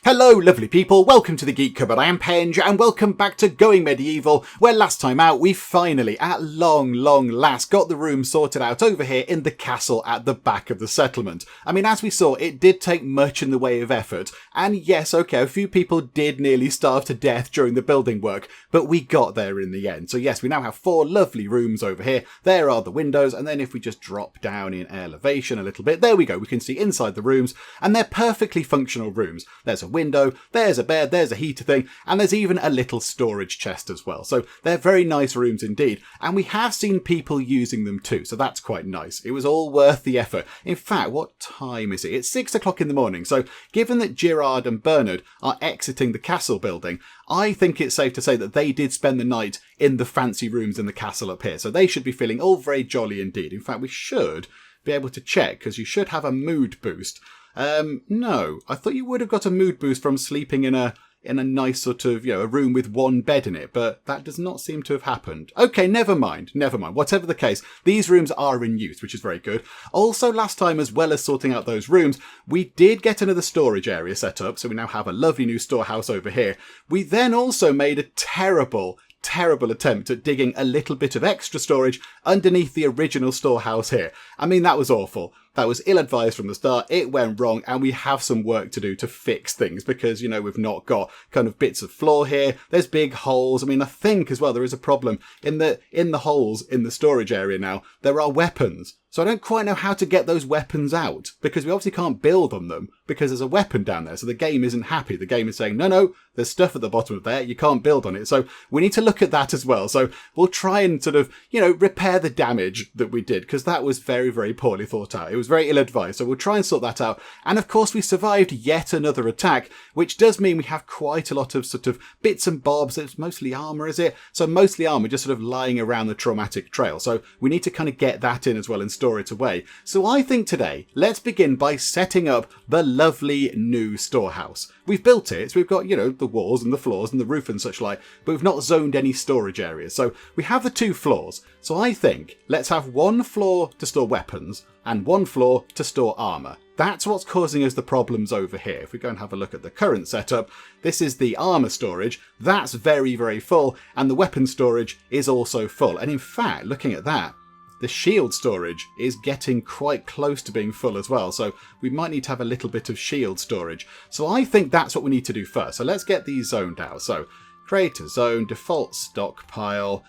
Hello lovely people, welcome to the Geek Cupboard. I am Penge and welcome back to Going Medieval, where last time out we finally, at long last, got the room sorted out over here in the castle at the back of the settlement. I mean, as we saw, it did take much in the way of effort, and yes, okay, a few people did nearly starve to death during the building work, but we got there in the end. So yes, we now have 4 lovely rooms over here. There are the windows, and then if we just drop down in elevation a little bit, there we go, we can see inside the rooms, and they're perfectly functional rooms. There's a window, there's a bed, there's a heater thing, and there's even a little storage chest as well. So they're very nice rooms indeed, and we have seen people using them too, so that's quite nice. It was all worth the effort. In fact, what time is it? It's 6 o'clock in the morning, so given that Girard and Bernard are exiting the castle building, I think it's safe to say that they did spend the night in the fancy rooms in the castle up here, so they should be feeling all very jolly indeed. In fact, we should be able to check, because you should have a mood boost. No, I thought you would have got a mood boost from sleeping in a nice sort of, a room with one bed in it, but that does not seem to have happened. Okay, never mind. Whatever the case, these rooms are in use, which is very good. Also, last time, as well as sorting out those rooms, we did get another storage area set up, so we now have a lovely new storehouse over here. We then also made a terrible attempt at digging a little bit of extra storage underneath the original storehouse here. I mean, that was awful. That was ill-advised from the start. It went wrong, and we have some work to do to fix things because, we've not got kind of bits of floor here. There's big holes. I mean, I think as well there is a problem in the holes in the storage area now. There are weapons. So I don't quite know how to get those weapons out because we obviously can't build on them because there's a weapon down there. So the game isn't happy. The game is saying, no, there's stuff at the bottom of there. You can't build on it. So we need to look at that as well. So we'll try and sort of, repair the damage that we did because that was very, very poorly thought out. It was very ill-advised. So we'll try and sort that out. And of course, we survived yet another attack, which does mean we have quite a lot of sort of bits and bobs. It's mostly armour, is it? So mostly armour just sort of lying around the traumatic trail. So we need to kind of get that in as well and store it away. So I think today, let's begin by setting up the lovely new storehouse. We've built it, so we've got, the walls and the floors and the roof and such like, but we've not zoned any storage areas. So we have the 2 floors. So I think let's have 1 floor to store weapons and 1 floor to store armour. That's what's causing us the problems over here. If we go and have a look at the current setup, this is the armour storage. That's very, very full, and the weapon storage is also full. And in fact, looking at that, the shield storage is getting quite close to being full as well, so we might need to have a little bit of shield storage. So I think that's what we need to do first. So let's get these zoned out. So create a zone, default stockpile.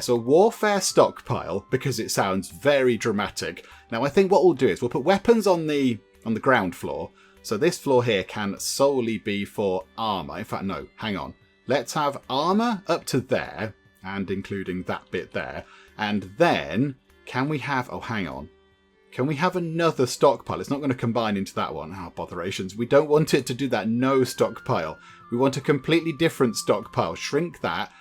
So warfare stockpile, because it sounds very dramatic. Now I think what we'll do is we'll put weapons on the ground floor. So this floor here can solely be for armour. In fact, no, hang on. Let's have armour up to there, and including that bit there. And then can we have, can we have another stockpile? It's not going to combine into that one. Oh, botherations. We don't want it to do that. No stockpile. We want a completely different stockpile. Shrink that.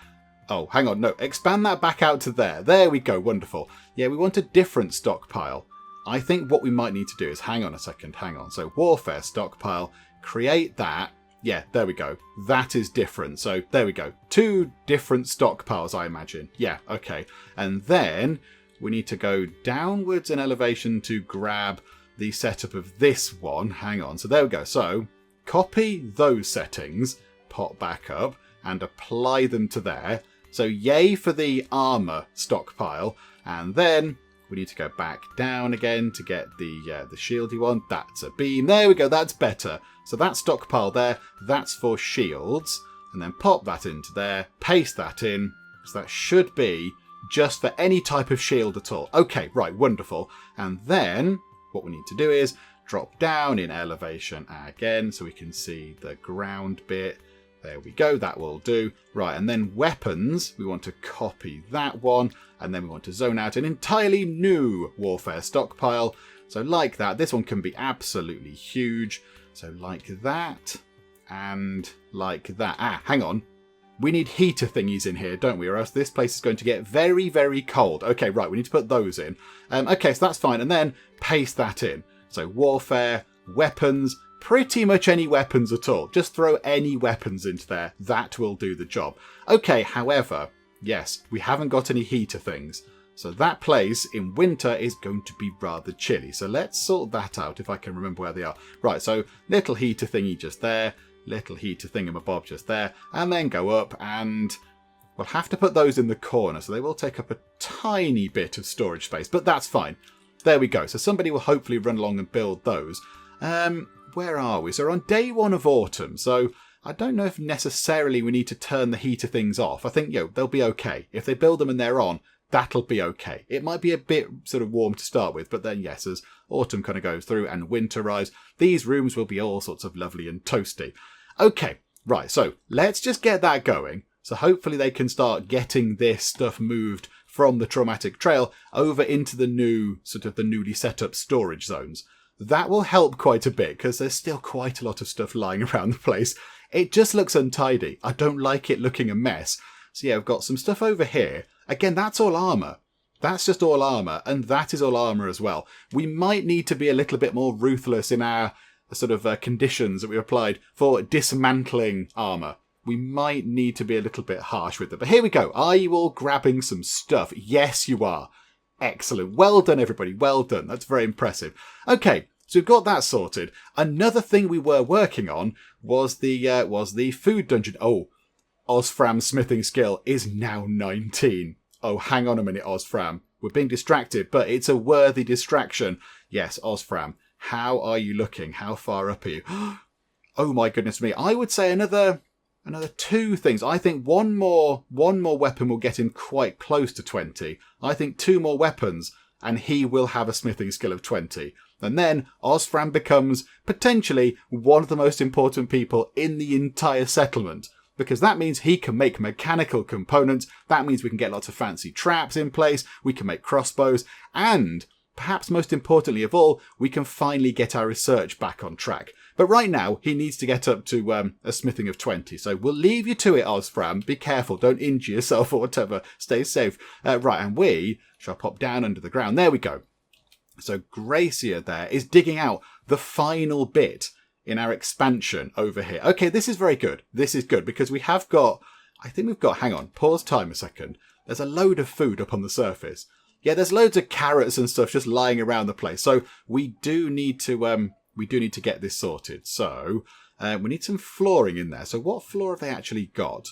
Oh, hang on. No, expand that back out to there. There we go. Wonderful. Yeah, we want a different stockpile. I think what we might need to do is, hang on a second. So warfare stockpile, create that. Yeah, there we go. That is different. So there we go. 2 different stockpiles, I imagine. Yeah, okay. And then we need to go downwards in elevation to grab the setup of this one. Hang on. So there we go. So copy those settings, pop back up and apply them to there. So yay for the armour stockpile. And then we need to go back down again to get the shieldy one. That's a beam. There we go. That's better. So that stockpile there, that's for shields. And then pop that into there, paste that in. So that should be just for any type of shield at all. Okay, right, wonderful. And then what we need to do is drop down in elevation again so we can see the ground bit. There we go, that will do. Right, and then weapons, we want to copy that one. And then we want to zone out an entirely new warfare stockpile. So like that, this one can be absolutely huge. So like that, and like that. Ah, hang on. We need heater thingies in here, don't we? Or else this place is going to get very, very cold. Okay, right, we need to put those in. Okay, so that's fine. And then paste that in. So warfare, weapons, pretty much any weapons at all. Just throw any weapons into there. That will do the job. Okay, however, yes, we haven't got any heater things. So that place in winter is going to be rather chilly. So let's sort that out if I can remember where they are. Right, so little heater thingy just there. little heater thingamabob just there, and then go up, and we'll have to put those in the corner, so they will take up a tiny bit of storage space, but that's fine. There we go. So somebody will hopefully run along and build those. Where are we? So we're on day 1 of autumn, so I don't know if necessarily we need to turn the heater things off. I think, they'll be okay. If they build them and they're on, that'll be okay. It might be a bit sort of warm to start with, but then yes, as autumn kind of goes through and winter arrives, these rooms will be all sorts of lovely and toasty. Okay, right, so let's just get that going. So hopefully they can start getting this stuff moved from the traumatic trail over into the new, sort of the newly set up storage zones. That will help quite a bit because there's still quite a lot of stuff lying around the place. It just looks untidy. I don't like it looking a mess. So yeah, we've got some stuff over here. Again, that's all armour. That's just all armour, and that is all armour as well. We might need to be a little bit more ruthless in our sort of conditions that we applied for dismantling armour. We might need to be a little bit harsh with it. But here we go. Are you all grabbing some stuff? Yes, you are. Excellent. Well done, everybody. Well done. That's very impressive. Okay, so we've got that sorted. Another thing we were working on was the food dungeon. Oh, Ozfram's smithing skill is now 19. Oh, hang on a minute, Ozfram. We're being distracted, but it's a worthy distraction. Yes, Ozfram, how are you looking? How far up are you? Oh my goodness me. I would say another 2 things. I think one more weapon will get him quite close to 20. I think 2 more weapons and he will have a smithing skill of 20. And then Ozfram becomes potentially one of the most important people in the entire settlement. Because that means he can make mechanical components. That means we can get lots of fancy traps in place. We can make crossbows. And perhaps most importantly of all, we can finally get our research back on track. But right now, he needs to get up to a smithing of 20. So we'll leave you to it, Ozfram. Be careful. Don't injure yourself or whatever. Stay safe. Right, and we shall pop down under the ground. There we go. So Gracia there is digging out the final bit in our expansion over here. Okay, this is very good. This is good because we have got, I think we've got, hang on, pause time a second. There's a load of food up on the surface. Yeah, there's loads of carrots and stuff just lying around the place. So we do need to get this sorted. So we need some flooring in there. So what floor have they actually got?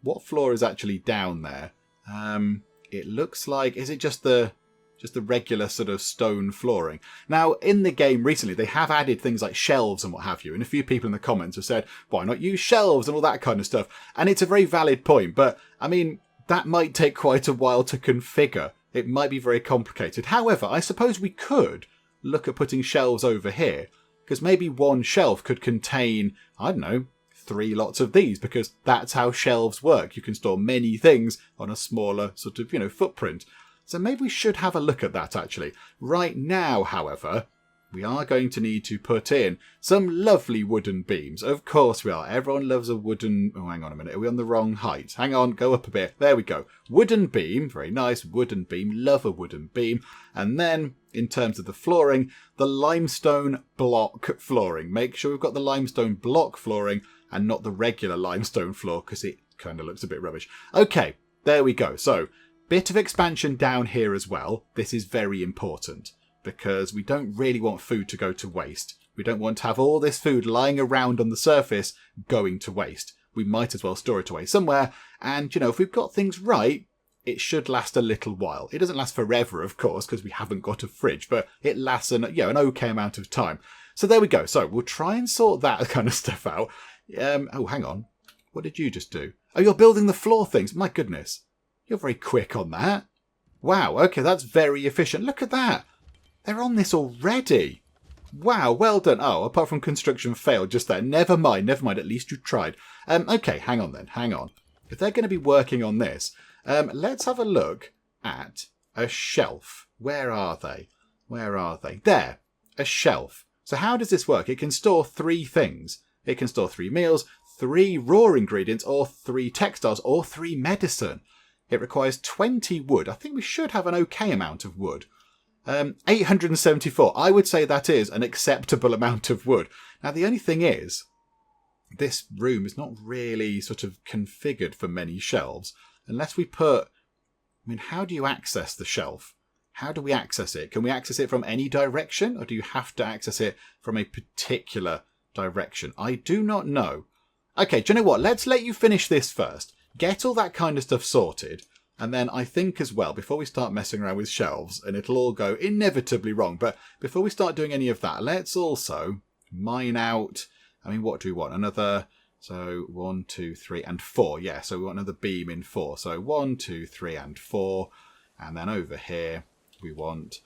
What floor is actually down there? It looks like, is it just the regular sort of stone flooring? Now, in the game recently, they have added things like shelves and what have you. And a few people in the comments have said, why not use shelves and all that kind of stuff? And it's a very valid point. But, I mean, that might take quite a while to configure. It might be very complicated. However, I suppose we could look at putting shelves over here. Because maybe one shelf could contain, I don't know, 3 lots of these. Because that's how shelves work. You can store many things on a smaller sort of, footprint. So maybe we should have a look at that, actually. Right now, however, we are going to need to put in some lovely wooden beams. Of course we are. Everyone loves a wooden... Oh, hang on a minute. Are we on the wrong height? Hang on. Go up a bit. There we go. Wooden beam. Very nice. Wooden beam. Love a wooden beam. And then, in terms of the flooring, the limestone block flooring. Make sure we've got the limestone block flooring and not the regular limestone floor because it kind of looks a bit rubbish. Okay. There we go. So... bit of expansion down here as well. This is very important because we don't really want food to go to waste. We don't want to have all this food lying around on the surface going to waste. We might as well store it away somewhere. And, if we've got things right, it should last a little while. It doesn't last forever, of course, because we haven't got a fridge, but it lasts an okay amount of time. So there we go. So we'll try and sort that kind of stuff out. Oh, hang on. What did you just do? Oh, you're building the floor things. My goodness. You're very quick on that. Wow, okay, that's very efficient. Look at that. They're on this already. Wow, well done. Oh, apart from construction failed just there. Never mind. At least you tried. Okay, hang on then. Hang on. If they're going to be working on this, let's have a look at a shelf. Where are they? There. A shelf. So how does this work? It can store 3 things. It can store 3 meals, 3 raw ingredients, or 3 textiles, or 3 medicine. It requires 20 wood. I think we should have an okay amount of wood. 874. I would say that is an acceptable amount of wood. Now, the only thing is, this room is not really sort of configured for many shelves. Unless we put... how do you access the shelf? How do we access it? Can we access it from any direction? Or do you have to access it from a particular direction? I do not know. Okay, do you know what? Let's let you finish this first. Get all that kind of stuff sorted. And then I think as well, before we start messing around with shelves, and it'll all go inevitably wrong, but before we start doing any of that, let's also mine out, I mean, what do we want? Another, so 1, 2, 3, and 4. Yeah, so we want another beam in 4. So 1, 2, 3, and 4. And then over here, we want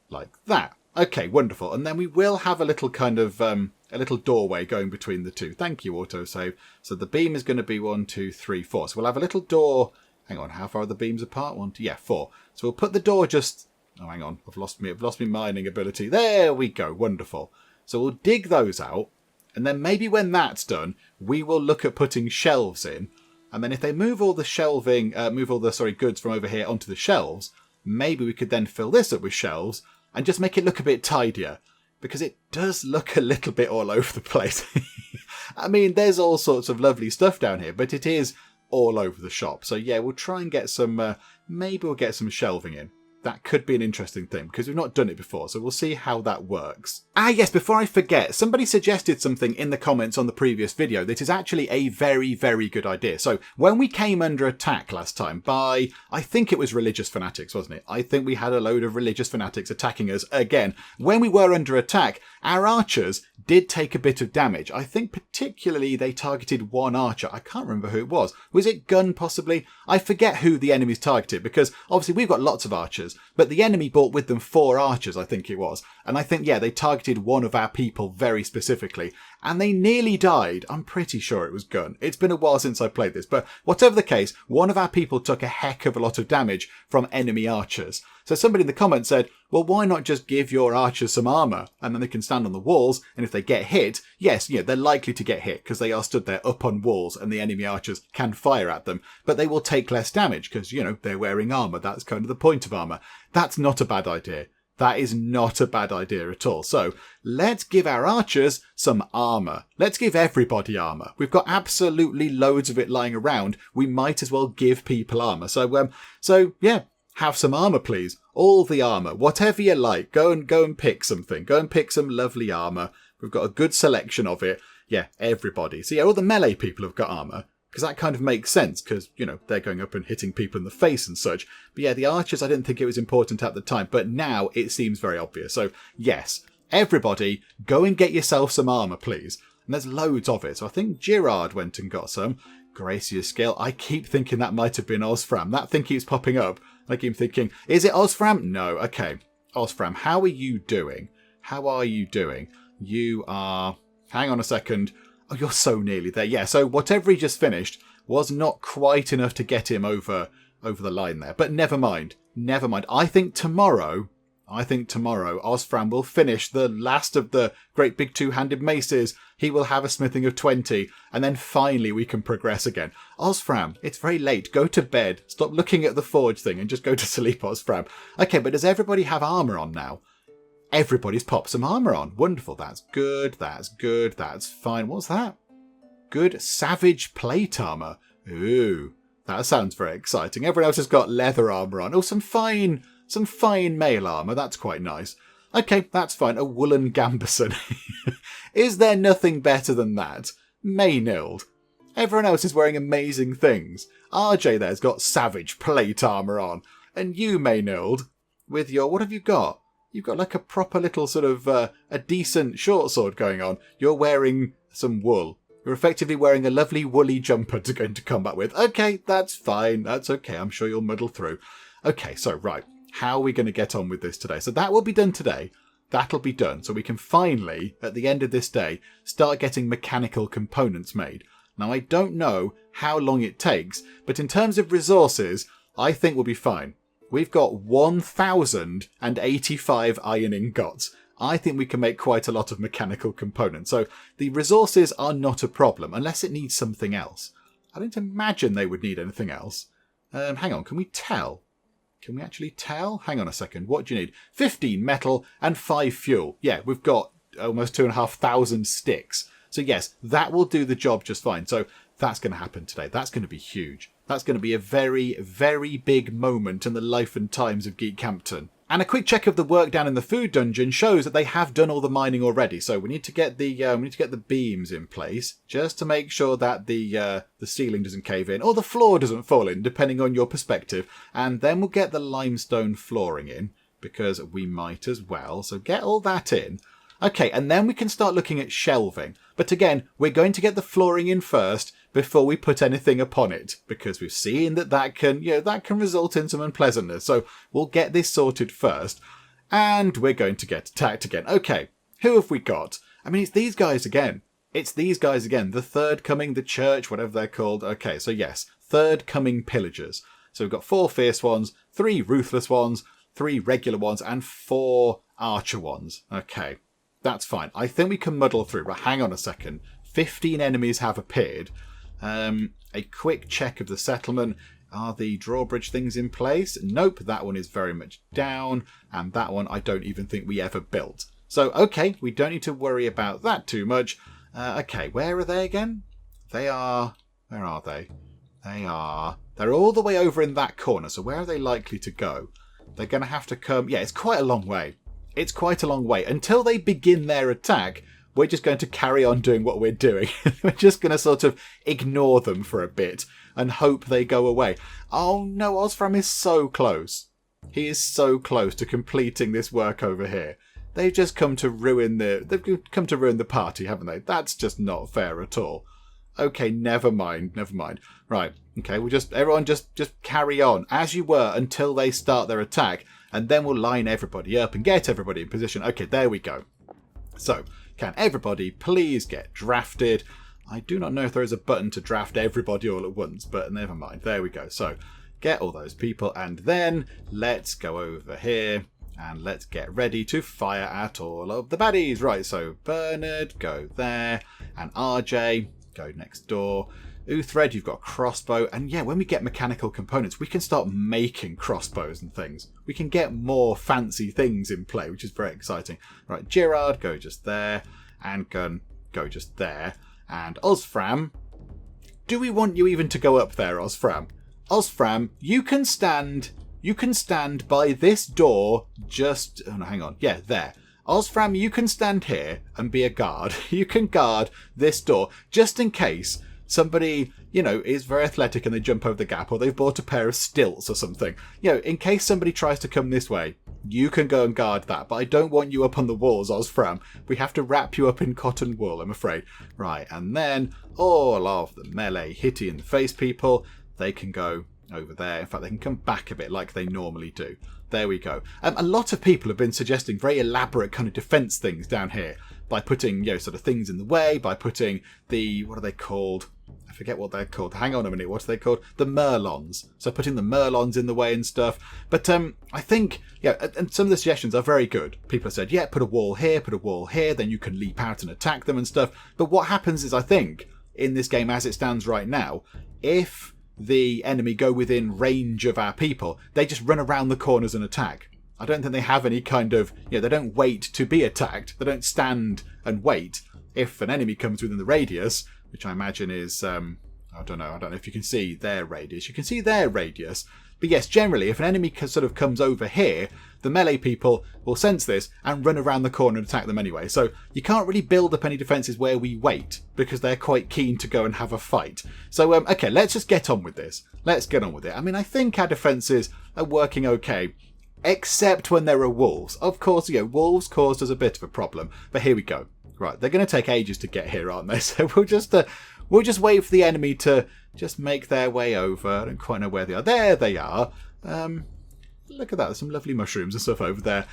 like that. Okay, wonderful. And then we will have a little kind of, a little doorway going between the two. Thank you, autosave. So the beam is going to be 1, 2, 3, 4. So we'll have a little door. Hang on, how far are the beams apart? 1, 2, yeah, 4. So we'll put the door just... Oh, hang on, I've lost my mining ability. There we go, wonderful. So we'll dig those out, and then maybe when that's done, we will look at putting shelves in. And then if they move all the shelving, goods from over here onto the shelves, maybe we could then fill this up with shelves and just make it look a bit tidier. Because it does look a little bit all over the place. I mean, there's all sorts of lovely stuff down here, but it is all over the shop. So yeah, we'll try and get some, maybe we'll get some shelving in. That could be an interesting thing because we've not done it before. So we'll see how that works. Ah, yes, before I forget, somebody suggested something in the comments on the previous video that is actually a very, very good idea. So when we came under attack last time by, I think it was religious fanatics, wasn't it? I think we had a load of religious fanatics attacking us again. When we were under attack, our archers did take a bit of damage. I think particularly they targeted one archer. I can't remember who it was. Was it Gun possibly? I forget who the enemies targeted because obviously we've got lots of archers, but the enemy brought with them 4 archers, I think it was. And I think, yeah, they targeted one of our people very specifically and they nearly died. I'm pretty sure it was Gun. It's been a while since I played this, but whatever the case, one of our people took a heck of a lot of damage from enemy archers. So somebody in the comments said, well, why not just give your archers some armour and then they can stand on the walls, and if they get hit, yes, they're likely to get hit because they are stood there up on walls and the enemy archers can fire at them, but they will take less damage because, they're wearing armour. That's kind of the point of armour. That's not a bad idea. That is not a bad idea at all. So let's give our archers some armour. Let's give everybody armour. We've got absolutely loads of it lying around. We might as well give people armour. So yeah, have some armour, please. All the armour, whatever you like. Go and pick something. Go and pick some lovely armour. We've got a good selection of it. Yeah, everybody. So yeah, all the melee people have got armour. Because that kind of makes sense, because, they're going up and hitting people in the face and such. But yeah, the archers, I didn't think it was important at the time, but now it seems very obvious. So yes, everybody, go and get yourself some armour, please. And there's loads of it. So I think Girard went and got some. Gracious skill. I keep thinking that might have been Osfram. That thing keeps popping up. I keep thinking, is it Osfram? No. Okay. Osfram, how are you doing? How are you doing? You are... Hang on a second. Oh, you're so nearly there. Yeah, so whatever he just finished was not quite enough to get him over the line there. But never mind. Never mind. I think tomorrow, Osfram will finish the last of the great big two-handed maces. He will have a smithing of 20, and then finally we can progress again. Osfram, it's very late. Go to bed. Stop looking at the forge thing and just go to sleep, Osfram. Okay, but does everybody have armour on now? Everybody's popped some armour on. Wonderful. That's good. That's good. That's fine. What's that? Good savage plate armour. Ooh, that sounds very exciting. Everyone else has got leather armour on. Oh, some fine mail armour. That's quite nice. Okay, that's fine. A woolen gambeson. Is there nothing better than that? Maynhild. Everyone else is wearing amazing things. RJ there's got savage plate armour on. And you, Maynhild, with your... What have you got? You've got like a proper little sort of a decent short sword going on. You're wearing some wool. You're effectively wearing a lovely woolly jumper to go into combat with. Okay, that's fine. That's okay. I'm sure you'll muddle through. Okay, so right. How are we going to get on with this today? So that will be done today. That'll be done. So we can finally, at the end of this day, start getting mechanical components made. Now, I don't know how long it takes, but in terms of resources, I think we'll be fine. We've got 1,085 iron ingots. I think we can make quite a lot of mechanical components. So the resources are not a problem, unless it needs something else. I don't imagine they would need anything else. Hang on, can we tell? Can we actually tell? Hang on a second. What do you need? 15 metal and 5 fuel. Yeah, we've got almost 2,500 sticks. So yes, that will do the job just fine. So that's going to happen today. That's going to be huge. That's going to be a very, very big moment in the life and times of Geekhampton. And a quick check of the work down in the food dungeon shows that they have done all the mining already. So we need to get the beams in place just to make sure that the ceiling doesn't cave in or the floor doesn't fall in, depending on your perspective. And then we'll get the limestone flooring in because we might as well. So get all that in. Okay, and then we can start looking at shelving. But again, we're going to get the flooring in first before we put anything upon it, because we've seen that can result in some unpleasantness. So we'll get this sorted first, and we're going to get attacked again. Okay, who have we got? I mean, it's these guys again. The Third Coming, the Church, whatever they're called. Okay, so yes, Third Coming Pillagers. So we've got 4 fierce ones, 3 ruthless ones, 3 regular ones, and 4 archer ones. Okay, that's fine. I think we can muddle through, but hang on a second. 15 enemies have appeared. A quick check of the settlement. Are the drawbridge things in place? Nope, that one is very much down, and that one I don't even think we ever built. So, okay, we don't need to worry about that too much. Okay, where are they again? Where are they? They're all the way over in that corner, so where are they likely to go? They're going to have to come... Yeah, it's quite a long way. It's quite a long way. Until they begin their attack, we're just going to carry on doing what we're doing. We're just going to sort of ignore them for a bit and hope they go away. Oh no, Osfram is so close. He is so close to completing this work over here. They've just come to ruin the party, haven't they? That's just not fair at all. Okay, never mind. Right, okay, everyone just carry on as you were until they start their attack, and then we'll line everybody up and get everybody in position. Okay, there we go. So, can everybody please get drafted? I do not know if there is a button to draft everybody all at once, but never mind. There we go. So, get all those people, and then let's go over here and let's get ready to fire at all of the baddies. Right, so Bernard, go there, and RJ, go next door. Uthred, you've got a crossbow, and yeah, when we get mechanical components, we can start making crossbows and things. We can get more fancy things in play, which is very exciting. Right, Gerard, go just there, and Gun, go just there, and Osfram, do we want you even to go up there, Osfram? Osfram, you can stand by this door just... Oh, no, hang on. Yeah, there. Osfram, you can stand here and be a guard. You can guard this door just in case somebody, is very athletic and they jump over the gap, or they've bought a pair of stilts or something. In case somebody tries to come this way, you can go and guard that. But I don't want you up on the walls, Osfram. We have to wrap you up in cotton wool, I'm afraid. Right, and then all of the melee hitty in the face people, they can go over there. In fact, they can come back a bit like they normally do. There we go. A lot of people have been suggesting very elaborate kind of defense things down here by putting, sort of things in the way, by putting the, what are they called? I forget what they're called. Hang on a minute. What are they called? The Merlons. So putting the Merlons in the way and stuff. But I think, and some of the suggestions are very good. People have said, put a wall here, then you can leap out and attack them and stuff. But what happens is, I think, in this game as it stands right now, if the enemy go within range of our people, they just run around the corners and attack. I don't think they have any kind of, they don't wait to be attacked. They don't stand and wait. If an enemy comes within the radius, which I imagine is, I don't know if you can see their radius. You can see their radius. But yes, generally, if an enemy sort of comes over here, the melee people will sense this and run around the corner and attack them anyway. So you can't really build up any defences where we wait, because they're quite keen to go and have a fight. So, okay, let's just get on with this. Let's get on with it. I mean, I think our defences are working okay, except when there are wolves. Of course, wolves caused us a bit of a problem. But here we go. Right, they're going to take ages to get here, aren't they? So we'll just wait for the enemy to just make their way over. I don't quite know where they are. There they are. Look at that. There's some lovely mushrooms and stuff over there.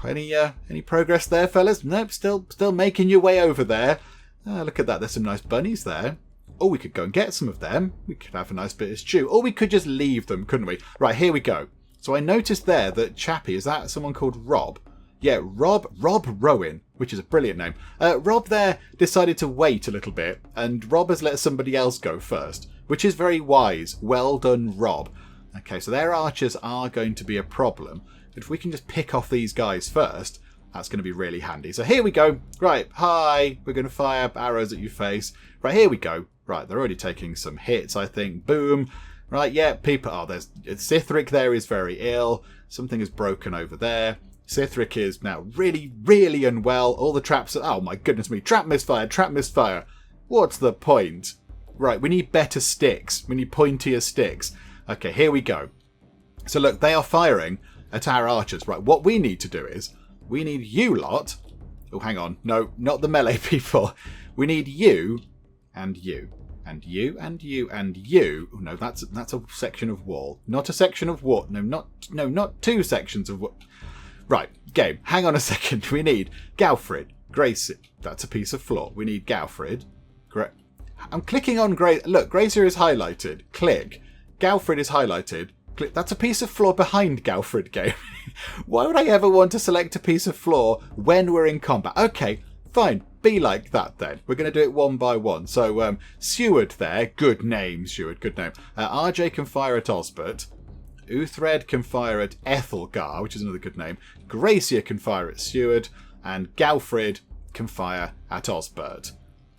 Any progress there, fellas? Nope, still making your way over there. Look at that. There's some nice bunnies there. Or we could go and get some of them. We could have a nice bit of stew. Or we could just leave them, couldn't we? Right, here we go. So I noticed there that Chappie, is that someone called Rob? Yeah, Rob Rowan, which is a brilliant name. Rob there decided to wait a little bit, and Rob has let somebody else go first, which is very wise. Well done, Rob. Okay, so their archers are going to be a problem. But if we can just pick off these guys first, that's going to be really handy. So here we go. Right, hi. We're going to fire arrows at your face. Right, here we go. Right, they're already taking some hits, I think. Boom. Right, yeah, people... Oh, there's... Sithric there is very ill. Something is broken over there. Sithric is now really, really unwell. All the traps are... Oh, my goodness me. Trap misfire, trap misfire. What's the point? Right, we need better sticks. We need pointier sticks. Okay, here we go. So look, they are firing at our archers. Right, what we need to do is... We need you lot... Oh, hang on. No, not the melee people. We need you and you. And you, and you, and you. Oh, no, that's a section of wall. Not a section of wall. No, not two sections of wall. Right, game. Hang on a second. We need Galfrid, Gracie. That's a piece of floor. We need Galfrid. I'm clicking on Gracie. Look, Gracie is highlighted. Click. Galfrid is highlighted. Click. That's a piece of floor behind Galfrid, game. Why would I ever want to select a piece of floor when we're in combat? Okay, fine. Be like that then. We're going to do it one by one. So, Seward there. Good name, Seward. Good name. RJ can fire at Osbert. Uthred can fire at Ethelgar, which is another good name. Gracia can fire at Seward. And Galfrid can fire at Osbert.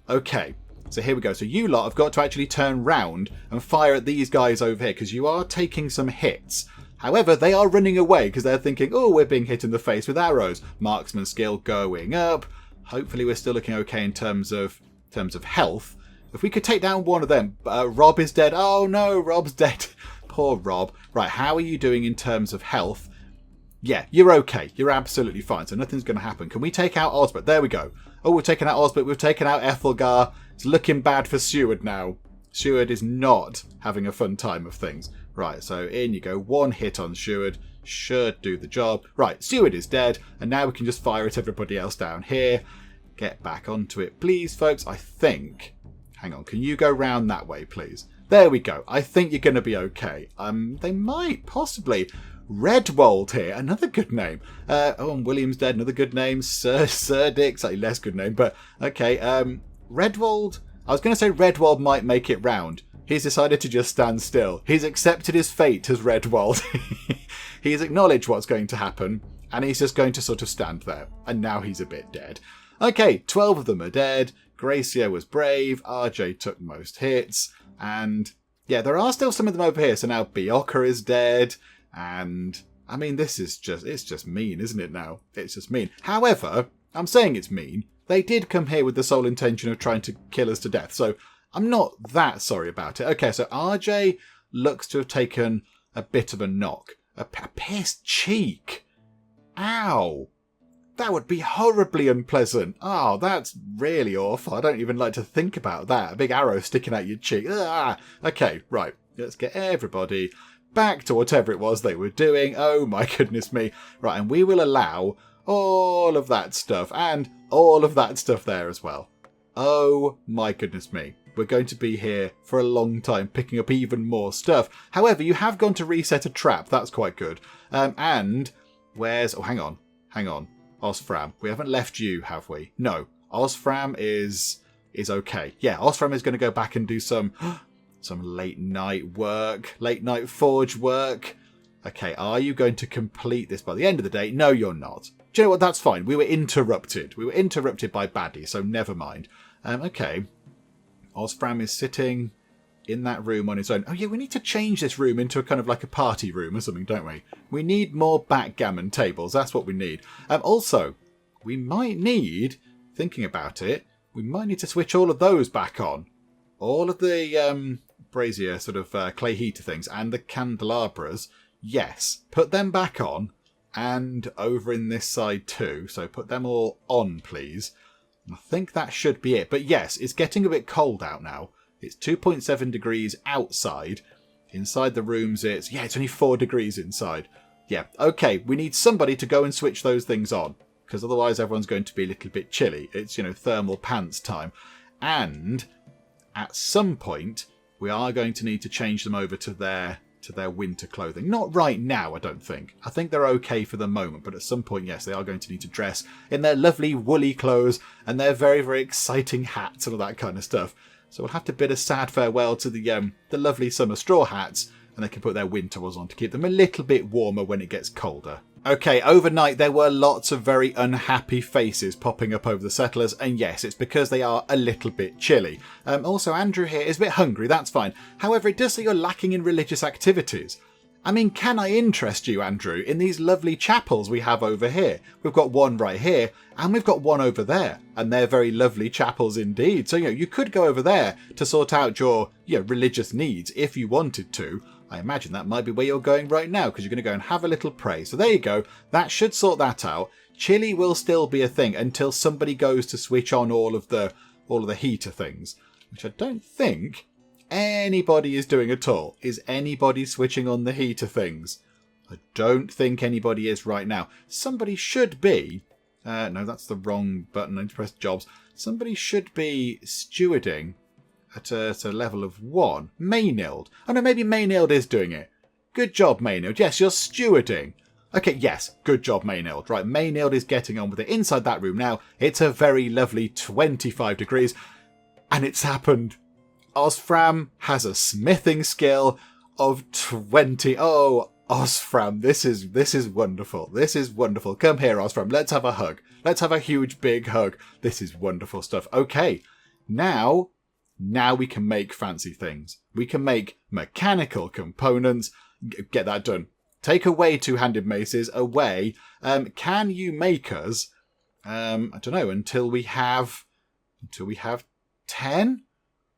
Okay, so here we go. So you lot have got to actually turn round and fire at these guys over here, because you are taking some hits. However, they are running away because they're thinking, oh, we're being hit in the face with arrows. Marksman skill going up. Hopefully we're still looking okay in terms of health. If we could take down one of them. Rob is dead. Oh no, Rob's dead. Poor Rob. Right, how are you doing in terms of health? Yeah, you're okay. You're absolutely fine. So nothing's going to happen. Can we take out Osbert? There we go. Oh, we've taken out Osbert. We've taken out Ethelgar. It's looking bad for Seward now. Seward is not having a fun time of things. Right, so in you go. One hit on Seward. Should do the job. Right, Seward is dead. And now we can just fire at everybody else down here. Get back onto it, please, folks. I think... Hang on, can you go round that way, please? There we go. I think you're going to be okay. They might, possibly. Redwold here, another good name. Oh, and William's dead, another good name. Sir Dick, slightly less good name, but okay. Redwold, I was going to say Redwold might make it round. He's decided to just stand still. He's accepted his fate as Redwold. He's acknowledged what's going to happen, and he's just going to sort of stand there. And now he's a bit dead. Okay, 12 of them are dead. Gracia was brave. RJ took most hits. And yeah, there are still some of them over here. So now Bioka is dead. And I mean, it's just mean, isn't it now? It's just mean. However, I'm saying it's mean. They did come here with the sole intention of trying to kill us to death. So I'm not that sorry about it. Okay, so RJ looks to have taken a bit of a knock. A pierced cheek. Ow. That would be horribly unpleasant. Oh, that's really awful. I don't even like to think about that. A big arrow sticking out your cheek. Ah. Okay, right. Let's get everybody back to whatever it was they were doing. Oh my goodness me. Right, and we will allow all of that stuff and all of that stuff there as well. Oh my goodness me. We're going to be here for a long time picking up even more stuff. However, you have gone to reset a trap. That's quite good. And where's... Oh, hang on. Osfram. We haven't left you, have we? No. Osfram is okay. Yeah, Osfram is going to go back and do some late night work. Late night forge work. Okay, are you going to complete this by the end of the day? No, you're not. Do you know what? That's fine. We were interrupted. We were interrupted by Baddie, so never mind. Okay. Osfram is sitting in that room on his own. Oh yeah, we need to change this room into a kind of like a party room or something, don't we? We need more backgammon tables. That's what we need. Also, we might need, thinking about it, we might need to switch all of those back on. All of the brazier sort of clay heater things and the candelabras. Yes, put them back on and over in this side too. So put them all on, please. I think that should be it. But yes, it's getting a bit cold out now. It's 2.7 degrees outside. Inside the rooms it's only 4 degrees inside. Yeah, okay, we need somebody to go and switch those things on. Because otherwise everyone's going to be a little bit chilly. It's, thermal pants time. And at some point, we are going to need to change them over to their winter clothing. Not right now, I don't think. I think they're okay for the moment, but at some point, yes, they are going to need to dress in their lovely woolly clothes and their very, very exciting hats and all that kind of stuff. So we'll have to bid a sad farewell to the lovely summer straw hats, and they can put their winter ones on to keep them a little bit warmer when it gets colder. Okay, overnight there were lots of very unhappy faces popping up over the settlers, and yes, it's because they are a little bit chilly. Also, Andrew here is a bit hungry, that's fine. However, it does say you're lacking in religious activities. I mean, can I interest you, Andrew, in these lovely chapels we have over here? We've got one right here, and we've got one over there, and they're very lovely chapels indeed. So, you could go over there to sort out your religious needs if you wanted to. I imagine that might be where you're going right now, because you're going to go and have a little pray. So there you go. That should sort that out. Chili will still be a thing until somebody goes to switch on all of the heater things, which I don't think anybody is doing at all. Is anybody switching on the heater things? I don't think anybody is right now. Somebody should be. No, that's the wrong button. I need to press jobs. Somebody should be stewarding at a level of 1. Maynard. Oh no, maybe Maynard is doing it. Good job, Maynard. Yes, you're stewarding. Okay, yes, good job, Maynard. Right, Maynard is getting on with it inside that room now. It's a very lovely 25 degrees. And it's happened. Osfram has a smithing skill of 20. Oh, Osfram, this is wonderful. This is wonderful. Come here, Osfram. Let's have a hug. Let's have a huge, big hug. This is wonderful stuff. Okay, now we can make fancy things. We can make mechanical components. Get that done. Take away two-handed maces. Away. Can you make us? I don't know. Until we have 10.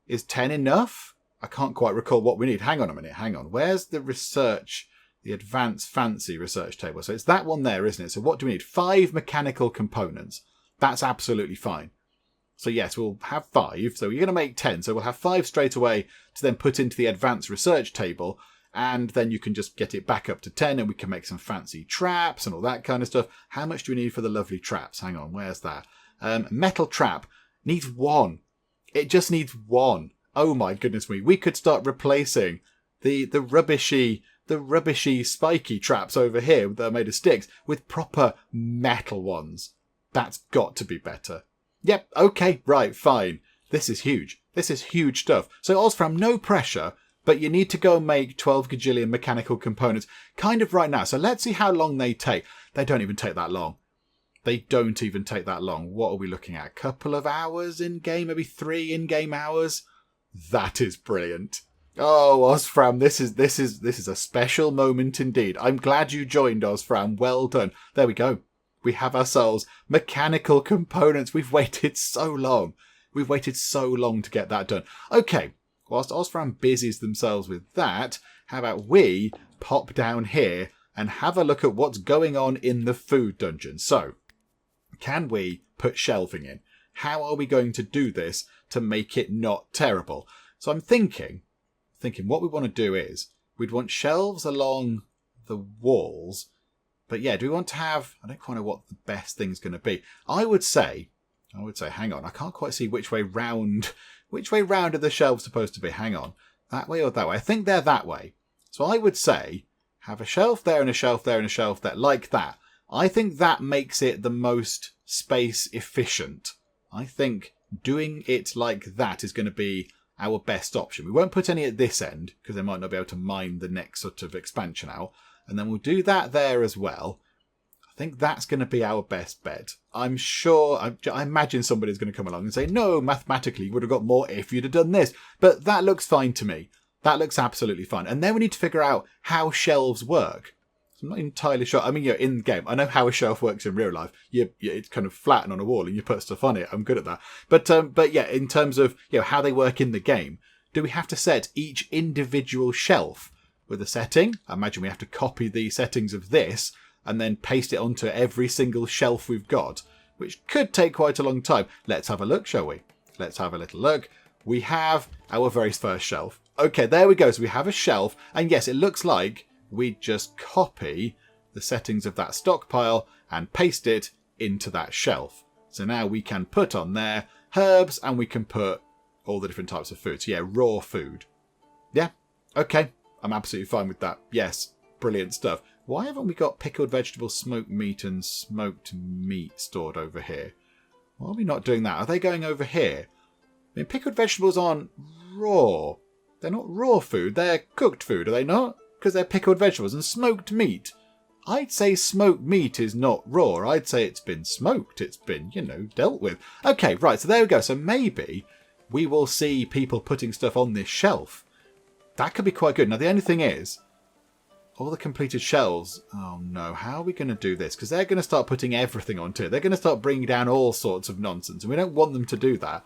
Is 10 enough? I can't quite recall what we need. Hang on a minute. Hang on. Where's the research? The advanced fancy research table. So it's that one there, isn't it? So what do we need? 5 mechanical components. That's absolutely fine. So yes, we'll have 5. So you're going to make 10. So we'll have 5 straight away to then put into the advanced research table. And then you can just get it back up to 10 and we can make some fancy traps and all that kind of stuff. How much do we need for the lovely traps? Hang on, where's that? Metal trap needs 1. It just needs 1. Oh my goodness me. We could start replacing the rubbishy spiky traps over here that are made of sticks with proper metal ones. That's got to be better. Yep, okay, right, fine. This is huge. This is huge stuff. So Osfram, no pressure, but you need to go and make 12 gajillion mechanical components kind of right now. So let's see how long they take. They don't even take that long. They don't even take that long. What are we looking at? A couple of hours in-game? Maybe 3 in-game hours? That is brilliant. Oh, Osfram, this is a special moment indeed. I'm glad you joined, Osfram. Well done. There we go. We have ourselves mechanical components. We've waited so long. We've waited so long to get that done. Okay, whilst Osfram busies themselves with that, how about we pop down here and have a look at what's going on in the food dungeon. So, can we put shelving in? How are we going to do this to make it not terrible? So I'm thinking what we want to do is we'd want shelves along the walls. But yeah, do we want to have... I don't quite know what the best thing's going to be. I would say, hang on, I can't quite see which way round are the shelves supposed to be. Hang on, that way or that way? I think they're that way. So I would say have a shelf there and a shelf there and a shelf there, like that. I think that makes it the most space efficient. I think doing it like that is going to be our best option. We won't put any at this end because they might not be able to mine the next sort of expansion out. And then we'll do that there as well. I think that's going to be our best bet. I'm sure, I imagine somebody's going to come along and say, no, mathematically you would have got more if you'd have done this. But that looks fine to me. That looks absolutely fine. And then we need to figure out how shelves work. I'm not entirely sure. I mean, you're in game. I know how a shelf works in real life. It's kind of flattened on a wall and you put stuff on it. I'm good at that. But yeah, in terms of how they work in the game, do we have to set each individual shelf with a setting? I imagine we have to copy the settings of this and then paste it onto every single shelf we've got, which could take quite a long time. Let's have a look, shall we? Let's have a little look. We have our very first shelf. Okay, there we go. So we have a shelf. And yes, it looks like we just copy the settings of that stockpile and paste it into that shelf. So now we can put on there herbs and we can put all the different types of food. So yeah, raw food. Yeah, okay. I'm absolutely fine with that. Yes, brilliant stuff. Why haven't we got pickled vegetables, smoked meat and smoked meat stored over here? Why are we not doing that? Are they going over here? I mean, pickled vegetables aren't raw. They're not raw food. They're cooked food, are they not? Because they're pickled vegetables and smoked meat. I'd say smoked meat is not raw. I'd say it's been smoked. It's been, dealt with. Okay, right, so there we go. So maybe we will see people putting stuff on this shelf. That could be quite good. Now, the only thing is, all the completed shelves. Oh, no. How are we going to do this? Because they're going to start putting everything onto it. They're going to start bringing down all sorts of nonsense, and we don't want them to do that.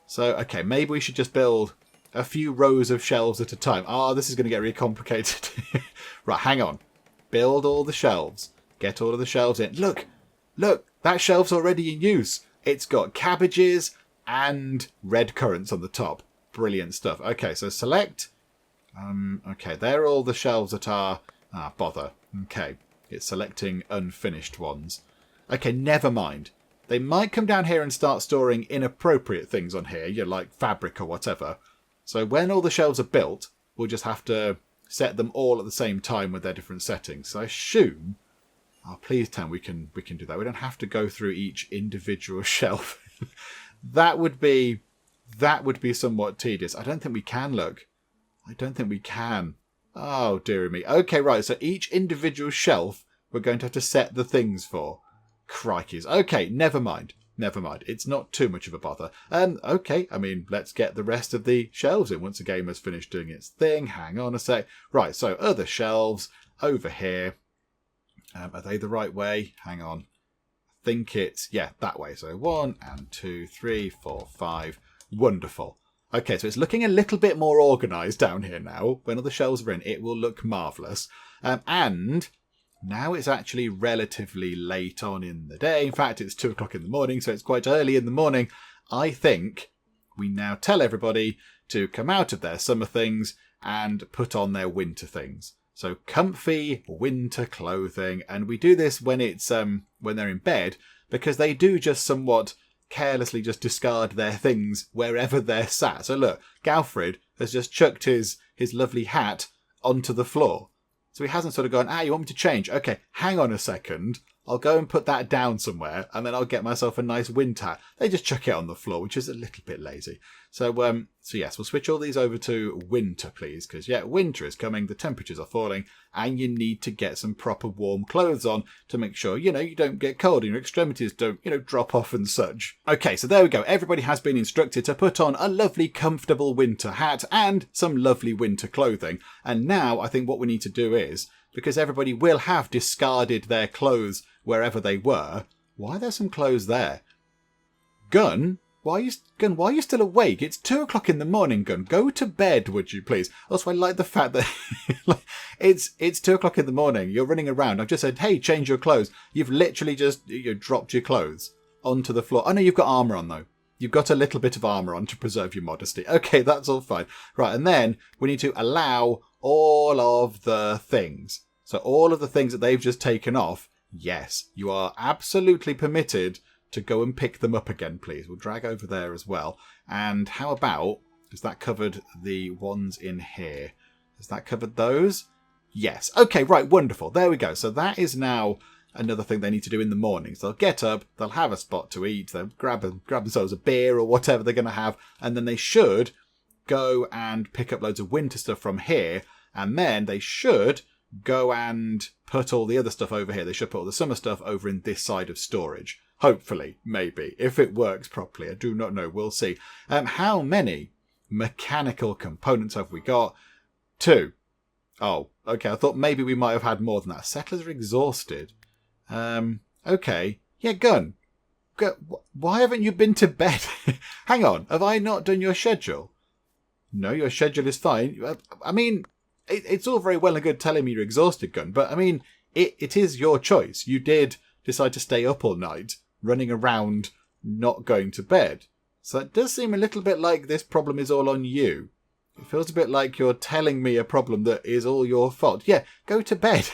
So, okay, maybe we should just build a few rows of shelves at a time. Ah, this is going to get really complicated. Right, hang on. Build all the shelves. Get all of the shelves in. Look, that shelf's already in use. It's got cabbages and red currants on the top. Brilliant stuff. Okay, so select. Okay, they're all the shelves that are... bother. Okay, it's selecting unfinished ones. Okay, never mind. They might come down here and start storing inappropriate things on here, like fabric or whatever. So when all the shelves are built, we'll just have to set them all at the same time with their different settings. So I assume... Oh, please tell me we can do that. We don't have to go through each individual shelf. That would be somewhat tedious. I don't think we can, look. I don't think we can. Oh, dearie me. Okay, right. So each individual shelf we're going to have to set the things for. Crikeys. Okay, never mind. It's not too much of a bother. Okay, I mean, let's get the rest of the shelves in once the game has finished doing its thing. Hang on a sec. Right, so other shelves over here. Are they the right way? Hang on. I think it's, yeah, that way. So 1 and 2, 3, 4, 5. Wonderful. Okay, so it's looking a little bit more organised down here now. When all the shelves are in, it will look marvellous. And now it's actually relatively late on in the day. In fact, it's 2 o'clock in the morning, so it's quite early in the morning. I think we now tell everybody to come out of their summer things and put on their winter things. So comfy winter clothing. And we do this when it's when they're in bed, because they do just somewhat carelessly just discard their things wherever they're sat. So look, Galfred has just chucked his lovely hat onto the floor. So he hasn't sort of gone, you want me to change? Okay, hang on a second. I'll go and put that down somewhere, and then I'll get myself a nice wind hat. They just chuck it on the floor, which is a little bit lazy. So yes, we'll switch all these over to winter, please, because, yeah, winter is coming, the temperatures are falling, and you need to get some proper warm clothes on to make sure, you don't get cold and your extremities don't, drop off and such. Okay, so there we go. Everybody has been instructed to put on a lovely, comfortable winter hat and some lovely winter clothing. And now I think what we need to do is, because everybody will have discarded their clothes wherever they were. Why are there some clothes there? Gun? Why are you still awake? It's 2 o'clock in the morning, Gun. Go to bed, would you please? Also, I like the fact that it's 2 o'clock in the morning. You're running around. I've just said, hey, change your clothes. You've literally just dropped your clothes onto the floor. Oh, no, you've got armour on, though. You've got a little bit of armour on to preserve your modesty. Okay, that's all fine. Right, and then we need to allow all of the things. So all of the things that they've just taken off, yes, you are absolutely permitted to go and pick them up again, please. We'll drag over there as well. And how about, has that covered the ones in here? Has that covered those? Yes. Okay, right, wonderful. There we go. So that is now another thing they need to do in the mornings. They'll get up, they'll have a spot to eat, they'll grab themselves a beer or whatever they're going to have, and then they should go and pick up loads of winter stuff from here, and then they should go and put all the other stuff over here. They should put all the summer stuff over in this side of storage. Hopefully, maybe, if it works properly. I do not know. We'll see. How many mechanical components have we got? 2. Oh, okay. I thought maybe we might have had more than that. Settlers are exhausted. Okay. Yeah, Gun. Why haven't you been to bed? Hang on. Have I not done your schedule? No, your schedule is fine. I mean, it's all very well and good telling me you're exhausted, Gun, but I mean, it is your choice. You did decide to stay up all night, running around, not going to bed. So it does seem a little bit like this problem is all on you. It feels a bit like you're telling me a problem that is all your fault. Yeah, go to bed.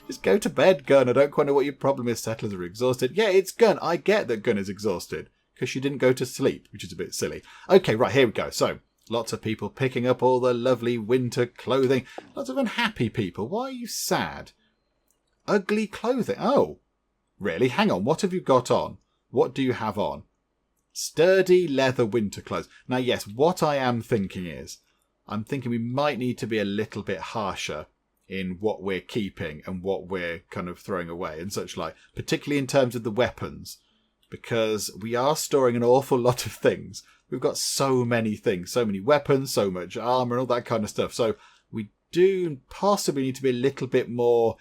Just go to bed, Gun. I don't quite know what your problem is. Settlers are exhausted. Yeah, it's Gun. I get that Gun is exhausted because she didn't go to sleep, which is a bit silly. Okay, right, here we go. So, lots of people picking up all the lovely winter clothing. Lots of unhappy people. Why are you sad? Ugly clothing. Oh, really? Hang on. What have you got on? What do you have on? Sturdy leather winter clothes. Now, yes, what I am thinking is, I'm thinking we might need to be a little bit harsher in what we're keeping and what we're kind of throwing away and such like, particularly in terms of the weapons, because we are storing an awful lot of things. We've got so many things, so many weapons, so much armour and all that kind of stuff. So we do possibly need to be a little bit more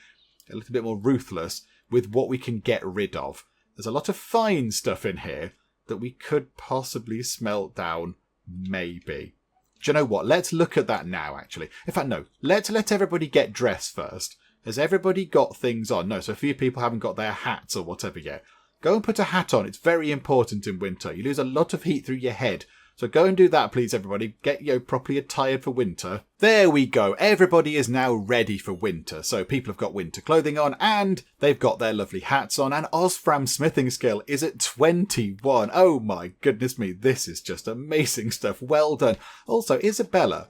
ruthless with what we can get rid of. There's a lot of fine stuff in here that we could possibly smelt down, maybe. Do you know what? Let's look at that now, actually. In fact, no. Let's let everybody get dressed first. Has everybody got things on? No, so a few people haven't got their hats or whatever yet. Go and put a hat on. It's very important in winter. You lose a lot of heat through your head. So go and do that, please, everybody. Get properly attired for winter. There we go. Everybody is now ready for winter. So people have got winter clothing on and they've got their lovely hats on. And Osfram's smithing skill is at 21. Oh my goodness me. This is just amazing stuff. Well done. Also, Isabella,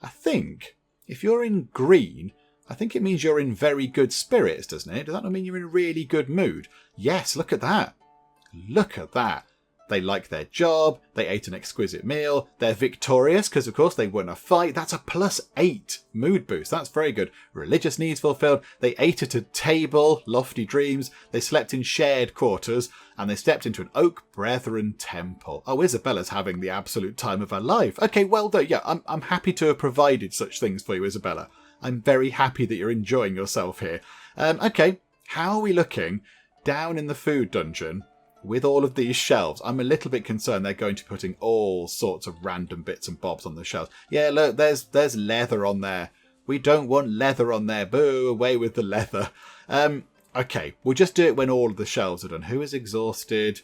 I think if you're in green, I think it means you're in very good spirits, doesn't it? Does that not mean you're in a really good mood? Yes, look at that. Look at that. They like their job, they ate an exquisite meal, they're victorious because of course they won a fight. That's a +8 mood boost. That's very good. Religious needs fulfilled. They ate at a table, lofty dreams. They slept in shared quarters and they stepped into an oak brethren temple. Oh, Isabella's having the absolute time of her life. Okay, well done. Yeah, I'm happy to have provided such things for you, Isabella. I'm very happy that you're enjoying yourself here. Okay, how are we looking down in the food dungeon? With all of these shelves, I'm a little bit concerned they're going to be putting all sorts of random bits and bobs on the shelves. Yeah, look, there's leather on there. We don't want leather on there. Boo, away with the leather. Okay, we'll just do it when all of the shelves are done. Who is exhausted?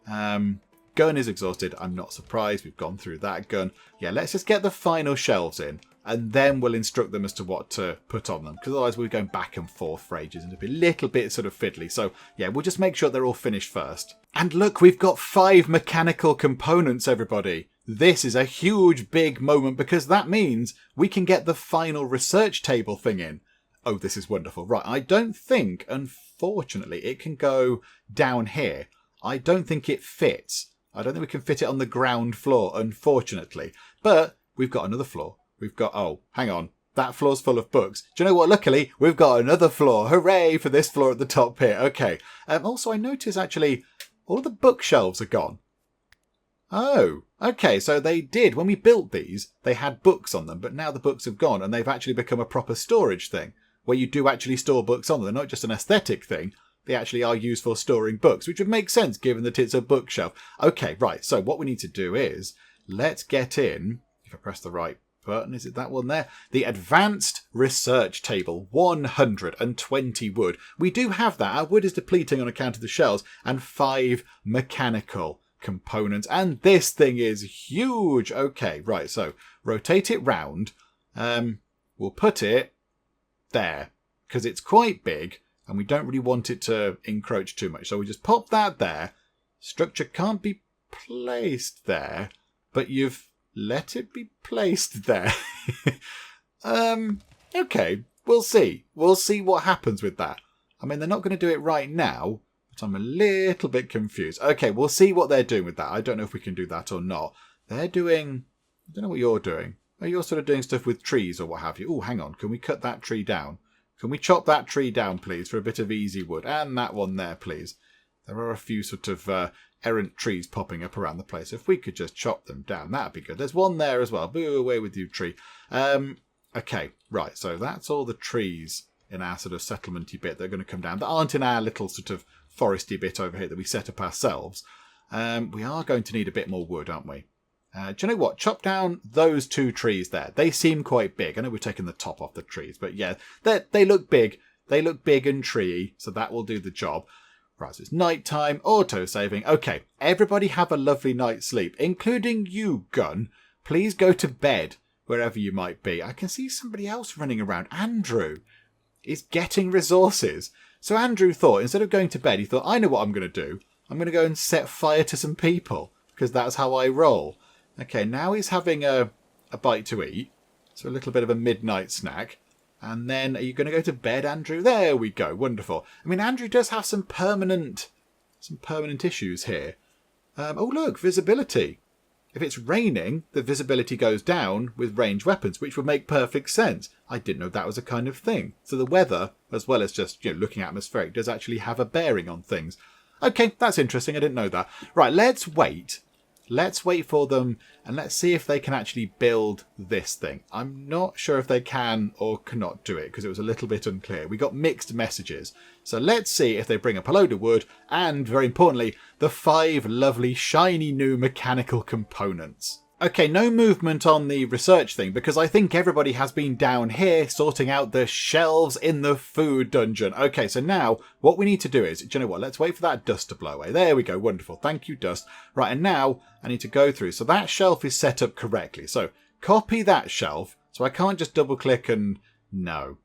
Gun is exhausted. I'm not surprised. We've gone through that gun. Yeah, let's just get the final shelves in. And then we'll instruct them as to what to put on them. Because otherwise we're going back and forth for ages and it'll be a little bit sort of fiddly. So yeah, we'll just make sure they're all finished first. And look, we've got 5 mechanical components, everybody. This is a huge, big moment because that means we can get the final research table thing in. Oh, this is wonderful. Right, I don't think, unfortunately, it can go down here. I don't think it fits. I don't think we can fit it on the ground floor, unfortunately. But we've got another floor. We've got, oh, hang on. That floor's full of books. Do you know what? Luckily, we've got another floor. Hooray for this floor at the top here. Okay. Also, I noticed actually all of the bookshelves are gone. Oh, okay. So they did. When we built these, they had books on them, but now the books have gone and they've actually become a proper storage thing where you do actually store books on them. They're not just an aesthetic thing. They actually are used for storing books, which would make sense given that it's a bookshelf. Okay, right. So what we need to do is let's get in, if I press the right button, is it that one there? The advanced research table, 120 wood. We do have that. Our wood is depleting on account of the shells, and 5 mechanical components. And this thing is huge. Okay, right. So rotate it round. We'll put it there because it's quite big and we don't really want it to encroach too much. So we just pop that there. Structure can't be placed there, but you've let it be placed there. Okay, we'll see. We'll see what happens with that. I mean, they're not going to do it right now, but I'm a little bit confused. Okay, we'll see what they're doing with that. I don't know if we can do that or not. They're doing... I don't know what you're doing. Are you sort of doing stuff with trees or what have you? Oh, hang on. Can we cut that tree down? Can we chop that tree down, please, for a bit of easy wood? And that one there, please. There are a few sort of errant trees popping up around the place. If we could just chop them down, that'd be good. There's one there as well. Boo, away with you, tree. Okay, right. So that's all the trees in our sort of settlement-y bit that are going to come down that aren't in our little sort of foresty bit over here that we set up ourselves. We are going to need a bit more wood, aren't we? Do you know what? Chop down those 2 trees there. They seem quite big. I know we're taking the top off the trees, but yeah, they look big. They look big and treey, so that will do the job. Right, so it's night time, auto-saving. Okay, everybody have a lovely night's sleep, including you, Gun. Please go to bed, wherever you might be. I can see somebody else running around. Andrew is getting resources. So Andrew thought, instead of going to bed, he thought, I know what I'm going to do. I'm going to go and set fire to some people, because that's how I roll. Okay, now he's having a bite to eat, so a little bit of a midnight snack. And then, are you going to go to bed, Andrew? There we go. Wonderful. I mean, Andrew does have some permanent issues here. Oh, look, visibility. If it's raining, the visibility goes down with ranged weapons, which would make perfect sense. I didn't know that was a kind of thing. So the weather, as well as just looking atmospheric, does actually have a bearing on things. Okay, that's interesting. I didn't know that. Right, let's wait. Let's wait for them and let's see if they can actually build this thing. I'm not sure if they can or cannot do it because it was a little bit unclear. We got mixed messages. So let's see if they bring up a load of wood and, very importantly, the 5 lovely shiny new mechanical components. Okay, no movement on the research thing because I think everybody has been down here sorting out the shelves in the food dungeon. Okay, so now what we need to do is, do you know what? Let's wait for that dust to blow away. There we go. Wonderful. Thank you, dust. Right, and now I need to go through. So that shelf is set up correctly. So copy that shelf. So I can't just double click and no,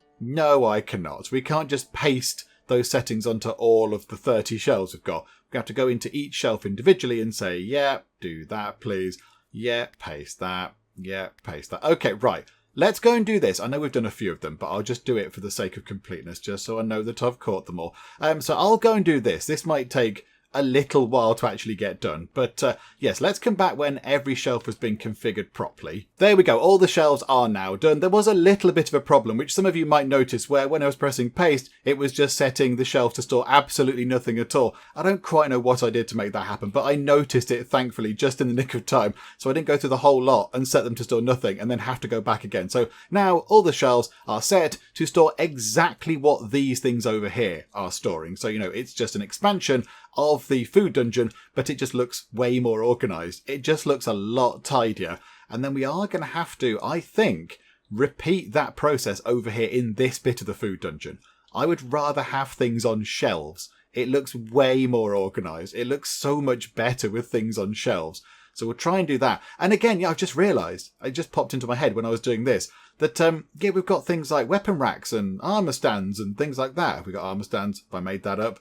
I cannot. We can't just paste those settings onto all of the 30 shelves we've got. We have to go into each shelf individually and say, yeah, do that, please. Yeah, paste that. Yeah, paste that. Okay, right. Let's go and do this. I know we've done a few of them, but I'll just do it for the sake of completeness, just so I know that I've caught them all. So I'll go and do this. This might take a little while to actually get done. But yes, let's come back when every shelf has been configured properly. There we go. All the shelves are now done. There was a little bit of a problem, which some of you might notice, where when I was pressing paste, it was just setting the shelf to store absolutely nothing at all. I don't quite know what I did to make that happen, but I noticed it, thankfully, just in the nick of time. So I didn't go through the whole lot and set them to store nothing and then have to go back again. So now all the shelves are set to store exactly what these things over here are storing. So, it's just an expansion of the food dungeon, but it just looks way more organized. It just looks a lot tidier. And then we are going to have to, I think, repeat that process over here in this bit of the food dungeon. I would rather have things on shelves. It looks way more organized. It looks so much better with things on shelves. So we'll try and do that. And again, I've just realized, it just popped into my head when I was doing this, that, we've got things like weapon racks and armour stands and things like that. Have we got armour stands? If I made that up.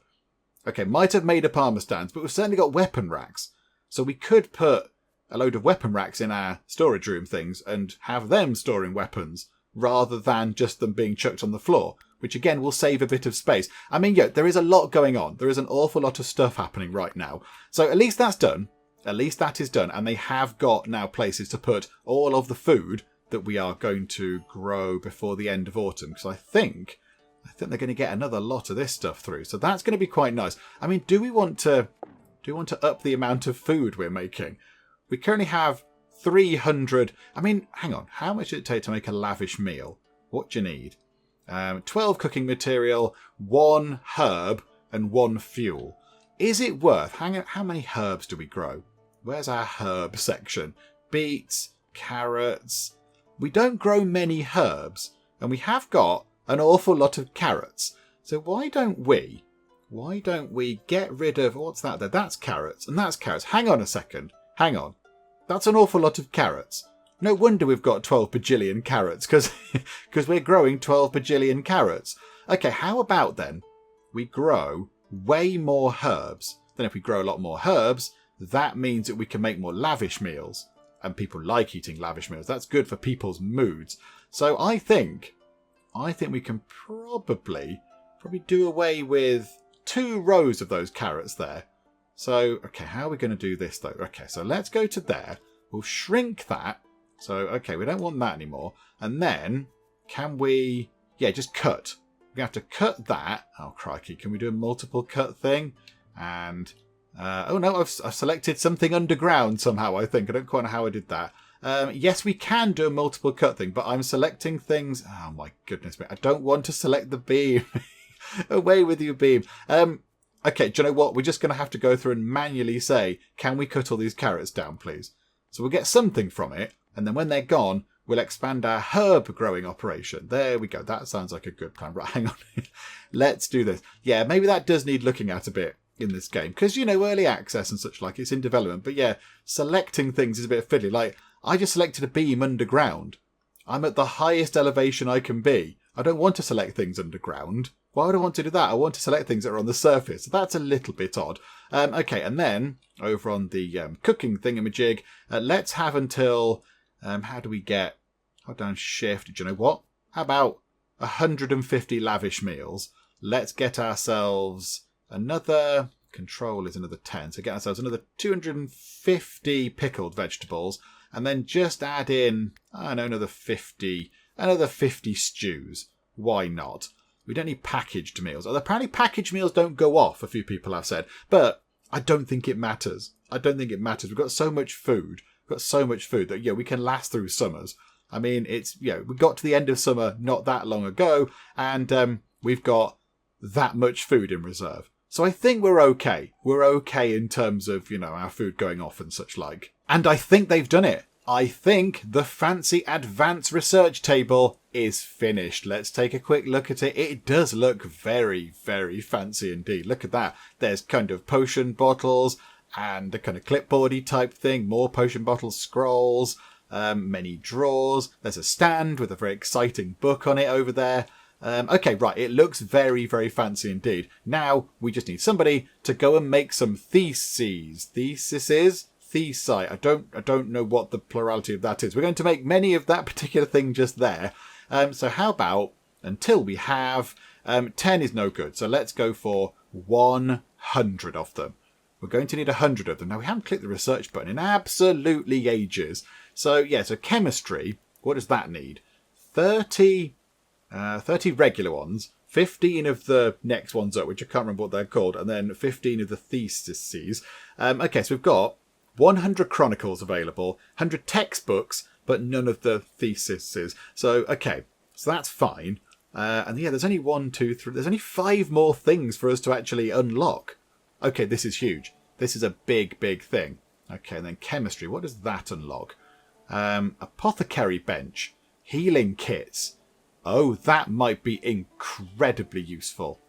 Okay, might have made up armour stands, but we've certainly got weapon racks. So we could put a load of weapon racks in our storage room things and have them storing weapons rather than just them being chucked on the floor, which again will save a bit of space. I mean, there is a lot going on. There is an awful lot of stuff happening right now. So at least that's done. At least that is done. And they have got now places to put all of the food that we are going to grow before the end of autumn. Because I think they're going to get another lot of this stuff through. So that's going to be quite nice. I mean, do we want to up the amount of food we're making? We currently have 300. I mean, hang on. How much did it take to make a lavish meal? What do you need? 12 cooking material, 1 herb, and 1 fuel. Is it worth? How many herbs do we grow? Where's our herb section? Beets, carrots. We don't grow many herbs, and we have got an awful lot of carrots. So why don't we get rid of, what's that there? That's carrots, and that's carrots. Hang on a second. Hang on. That's an awful lot of carrots. No wonder we've got 12 bajillion carrots, because we're growing 12 bajillion carrots. Okay, how about then we grow way more herbs? Then if we grow a lot more herbs, that means that we can make more lavish meals. And people like eating lavish meals. That's good for people's moods. So I think we can probably do away with 2 rows of those carrots there. So, okay, how are we going to do this though? Okay, so let's go to there. We'll shrink that. So, okay, we don't want that anymore. And then, can we, just cut. We have to cut that. Oh, crikey, can we do a multiple cut thing? And, oh no, I've selected something underground somehow, I think. I don't quite know how I did that. Yes, we can do a multiple cut thing, but I'm selecting things. Oh my goodness me. I don't want to select the beam. Away with you, beam. Okay, do you know what? We're just going to have to go through and manually say, can we cut all these carrots down, please? So we'll get something from it. And then when they're gone, we'll expand our herb growing operation. There we go. That sounds like a good plan. Right, hang on. Let's do this. Yeah, maybe that does need looking at a bit in this game. Because, early access and such like, it's in development. But yeah, selecting things is a bit fiddly. Like, I just selected a beam underground. I'm at the highest elevation I can be. I don't want to select things underground. Why would I want to do that? I want to select things that are on the surface. So that's a little bit odd. Okay, and then over on the cooking thingamajig, let's have until... how do we get... Hold down shift. Do you know what? How about 150 lavish meals? Let's get ourselves another Control is another 10. So get ourselves another 250 pickled vegetables. And then just add in, I don't know, another 50 stews. Why not? We don't need packaged meals. Although apparently packaged meals don't go off, a few people have said. But I don't think it matters. We've got so much food. That, we can last through summers. I mean, we got to the end of summer not that long ago, and we've got that much food in reserve. So I think we're okay. We're okay in terms of, our food going off and such like. And I think they've done it. I think the fancy advanced research table is finished. Let's take a quick look at it. It does look very, very fancy indeed. Look at that. There's kind of potion bottles and a kind of clipboardy type thing. More potion bottles, scrolls, many drawers. There's a stand with a very exciting book on it over there. Okay, right. It looks very, very fancy indeed. Now we just need somebody to go and make some theses. Theses? Thesi. I don't know what the plurality of that is. We're going to make many of that particular thing just there. So how about, until we have, 10 is no good. So let's go for 100 of them. We're going to need 100 of them. Now, we haven't clicked the research button in absolutely ages. So, so chemistry, what does that need? 30 regular ones, 15 of the next ones up, which I can't remember what they're called, and then 15 of the theses. Okay, so we've got 100 chronicles available, 100 textbooks, but none of the theses. So, okay, so that's fine. And there's only 1, 2, 3, there's only 5 more things for us to actually unlock. Okay, this is huge. This is a big, big thing. Okay, and then chemistry, what does that unlock? Apothecary bench, healing kits. Oh, that might be incredibly useful.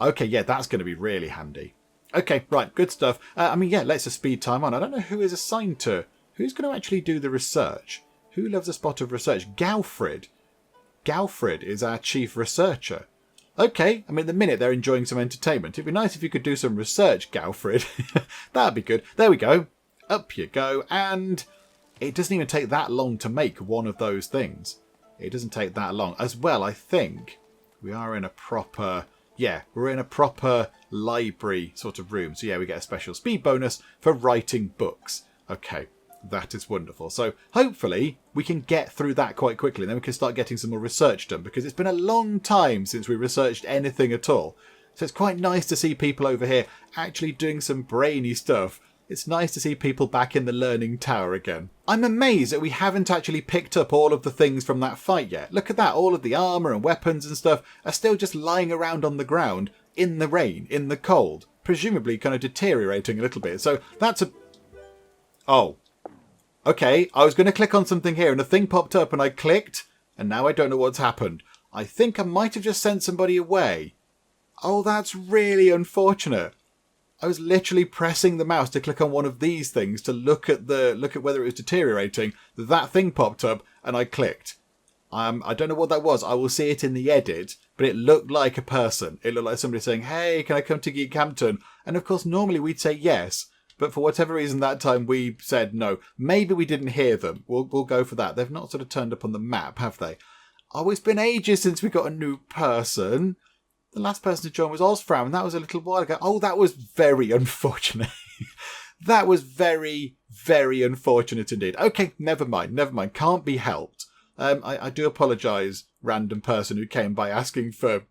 Okay, that's going to be really handy. Okay, right, good stuff. Let's just speed time on. I don't know who is assigned to. Who's going to actually do the research? Who loves a spot of research? Galfred. Galfred is our chief researcher. Okay, the minute they're enjoying some entertainment. It'd be nice if you could do some research, Galfred. That'd be good. There we go. Up you go. And it doesn't even take that long to make one of those things. It doesn't take that long. As well, I think we are in a proper... we're in a proper library sort of room. So we get a special speed bonus for writing books. Okay, that is wonderful. So hopefully we can get through that quite quickly. And then we can start getting some more research done, because it's been a long time since we researched anything at all. So it's quite nice to see people over here actually doing some brainy stuff. It's nice to see people back in the learning tower again. I'm amazed that we haven't actually picked up all of the things from that fight yet. Look at that. All of the armour and weapons and stuff are still just lying around on the ground in the rain, in the cold, presumably kind of deteriorating a little bit. So that's a... Oh. Okay, I was going to click on something here and a thing popped up and I clicked and now I don't know what's happened. I think I might have just sent somebody away. Oh, that's really unfortunate. I was literally pressing the mouse to click on one of these things to look at whether it was deteriorating. That thing popped up and I clicked. I don't know what that was. I will see it in the edit, but it looked like a person. It looked like somebody saying, "Hey, can I come to Geekhampton?" And of course, normally we'd say yes, but for whatever reason that time we said no. Maybe we didn't hear them. We'll go for that. They've not sort of turned up on the map, have they? Oh, it's been ages since we got a new person. The last person to join was Ozfram, and that was a little while ago. Oh, that was very unfortunate. That was very, very unfortunate indeed. Okay, never mind. Can't be helped. I do apologise, random person who came by asking for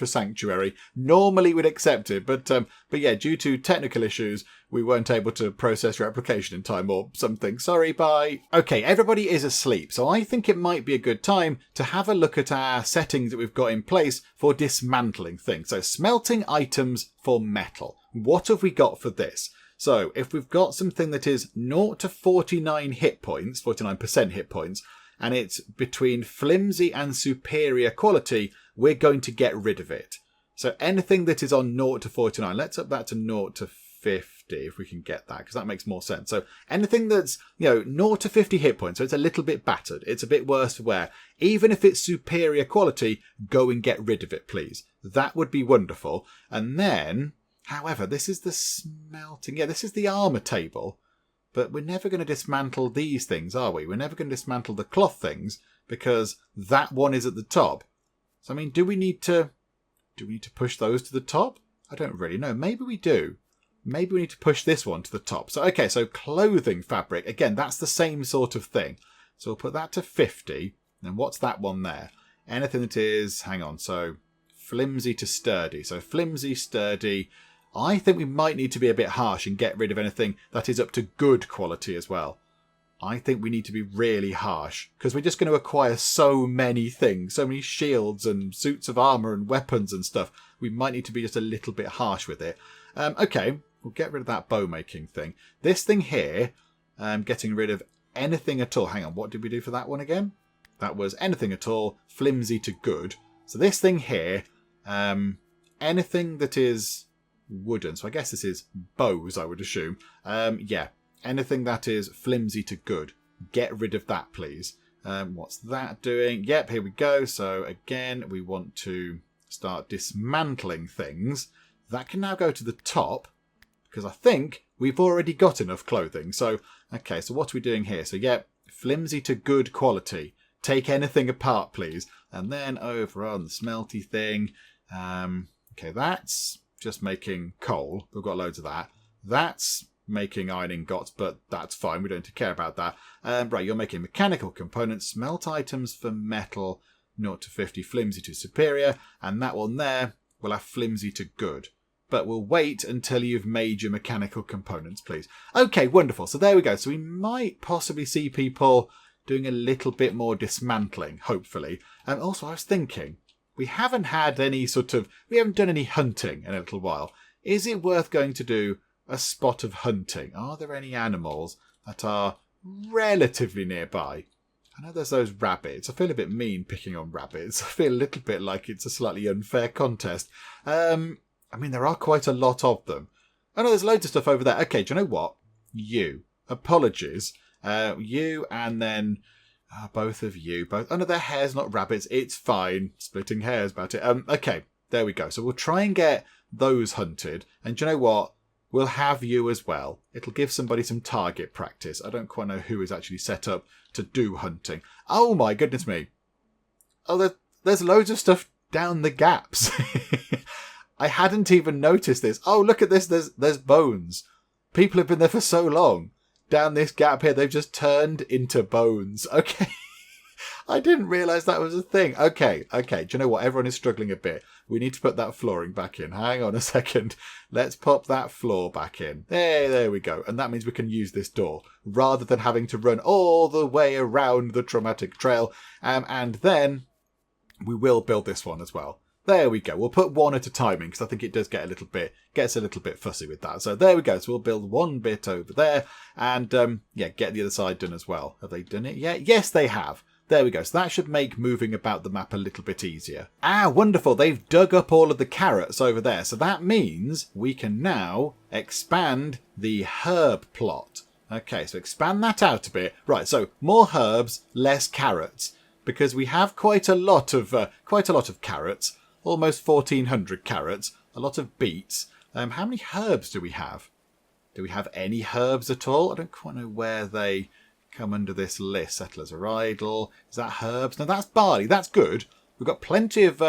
sanctuary. Normally we'd accept it, but due to technical issues, we weren't able to process your application in time or something. Sorry, bye. Okay, everybody is asleep, so I think it might be a good time to have a look at our settings that we've got in place for dismantling things. So smelting items for metal. What have we got for this? So if we've got something that is 0 to 49 hit points, 49% hit points, and it's between flimsy and superior quality, we're going to get rid of it. So anything that is on 0 to 49, let's up that to 0 to 50 if we can get that, because that makes more sense. So anything that's 0 to 50 hit points, so it's a little bit battered, it's a bit worse for wear, even if it's superior quality, go and get rid of it, please. That would be wonderful. And then, however, this is the smelting, this is the armour table. But we're never going to dismantle these things, are we? We're never going to dismantle the cloth things because that one is at the top. So, do we need to push those to the top? I don't really know. Maybe we do. Maybe we need to push this one to the top. So, okay, so clothing fabric. Again, that's the same sort of thing. So we'll put that to 50. And what's that one there? Anything that is, hang on, so flimsy to sturdy. So flimsy, sturdy. I think we might need to be a bit harsh and get rid of anything that is up to good quality as well. I think we need to be really harsh because we're just going to acquire so many things, so many shields and suits of armour and weapons and stuff. We might need to be just a little bit harsh with it. Okay, we'll get rid of that bow making thing. This thing here, getting rid of anything at all. Hang on, what did we do for that one again? That was anything at all, flimsy to good. So this thing here, anything that is wooden. So I guess this is bows, I would assume. Yeah. Anything that is flimsy to good, get rid of that, please. What's that doing? Yep, here we go. So again, we want to start dismantling things. That can now go to the top because I think we've already got enough clothing. So, okay, so what are we doing here? So, yep, flimsy to good quality. Take anything apart, please. And then over on the smelty thing. Okay, that's just making coal. We've got loads of that. That's making iron ingots, but that's fine. We don't care about that. Right, you're making mechanical components, smelt items for metal, 0 to 50, flimsy to superior, and that one there will have flimsy to good. But we'll wait until you've made your mechanical components, please. Okay, wonderful. So there we go. So we might possibly see people doing a little bit more dismantling, hopefully. And also, I was thinking, we haven't done any hunting in a little while. Is it worth going to do a spot of hunting? Are there any animals that are relatively nearby? I know there's those rabbits. I feel a bit mean picking on rabbits. I feel a little bit like it's a slightly unfair contest. I mean, there are quite a lot of them. I know there's loads of stuff over there. Okay, do you know what? Apologies. You and then both of you. Oh no, they're hares, not rabbits. It's fine. Splitting hairs about it. Okay, there we go. So we'll try and get those hunted. And do you know what? We'll have you as well. It'll give somebody some target practice. I don't quite know who is actually set up to do hunting. Oh my goodness me. Oh, there's loads of stuff down the gaps. I hadn't even noticed this. Oh, look at this. There's bones. People have been there for so long. Down this gap here, they've just turned into bones. Okay. I didn't realise that was a thing. Okay. Do you know what? Everyone is struggling a bit. We need to put that flooring back in. Hang on a second. Let's pop that floor back in. There we go. And that means we can use this door rather than having to run all the way around the traumatic trail. And then we will build this one as well. There we go. We'll put one at a time in because I think it does gets a little bit fussy with that. So there we go. So we'll build one bit over there and get the other side done as well. Have they done it yet? Yes, they have. There we go. So that should make moving about the map a little bit easier. Wonderful. They've dug up all of the carrots over there. So that means we can now expand the herb plot. Okay, so expand that out a bit. Right, so more herbs, less carrots. Because we have quite a lot of carrots. Almost 1,400 carrots. A lot of beets. How many herbs do we have? Do we have any herbs at all? I don't quite know where they come under this list. Settlers are idle. Is that herbs? No, that's barley. That's good. We've got plenty of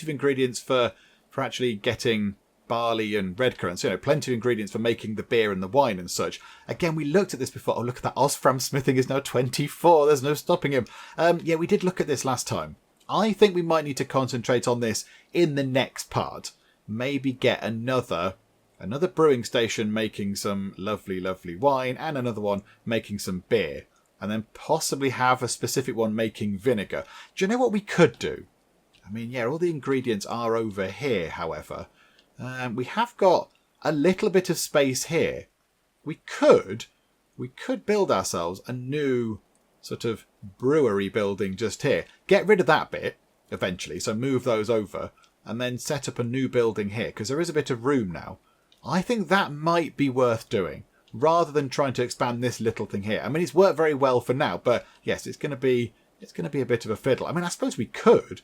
ingredients for actually getting barley and red currants. Plenty of ingredients for making the beer and the wine and such. Again, we looked at this before. Oh, look at that. Osfram smithing is now 24. There's no stopping him. Yeah, we did look at this last time. I think we might need to concentrate on this in the next part. Maybe get another brewing station making some lovely, lovely wine and another one making some beer. And then possibly have a specific one making vinegar. Do you know what we could do? I mean, yeah, all the ingredients are over here, however. We have got a little bit of space here. We could build ourselves a new sort of brewery building just here. Get rid of that bit eventually, so move those over. And then set up a new building here, because there is a bit of room now. I think that might be worth doing, rather than trying to expand this little thing here. I mean, it's worked very well for now, but yes, it's going to be a bit of a fiddle. I mean, I suppose we could,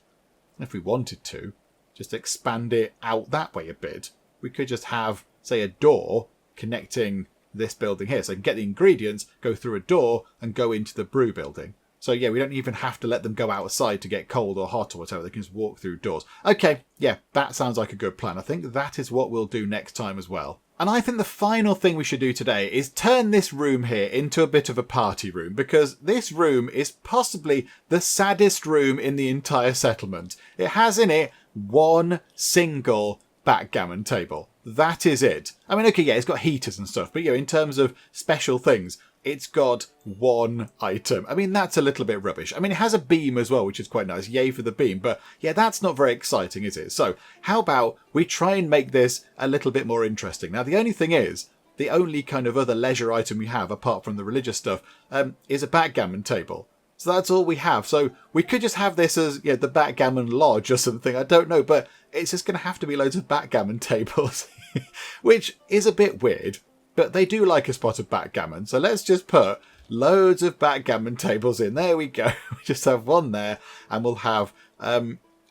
if we wanted to, just expand it out that way a bit. We could just have, say, a door connecting this building here. So I can get the ingredients, go through a door, and go into the brew building. So yeah, we don't even have to let them go outside to get cold or hot or whatever. They can just walk through doors. Okay, yeah, that sounds like a good plan. I think that is what we'll do next time as well. And I think the final thing we should do today is turn this room here into a bit of a party room, because this room is possibly the saddest room in the entire settlement. It has in it one single backgammon table. That is it. I mean, okay, yeah, it's got heaters and stuff, but in terms of special things, it's got one item. I mean, that's a little bit rubbish. I mean, it has a beam as well, which is quite nice. Yay for the beam. But yeah, that's not very exciting, is it? So how about we try and make this a little bit more interesting? Now, the only thing is, the only kind of other leisure item we have, apart from the religious stuff, is a backgammon table. So that's all we have. So we could just have this as the backgammon lodge or something. I don't know. But it's just going to have to be loads of backgammon tables, which is a bit weird. But they do like a spot of backgammon, so let's just put loads of backgammon tables in. There we go. We just have one there, and we'll have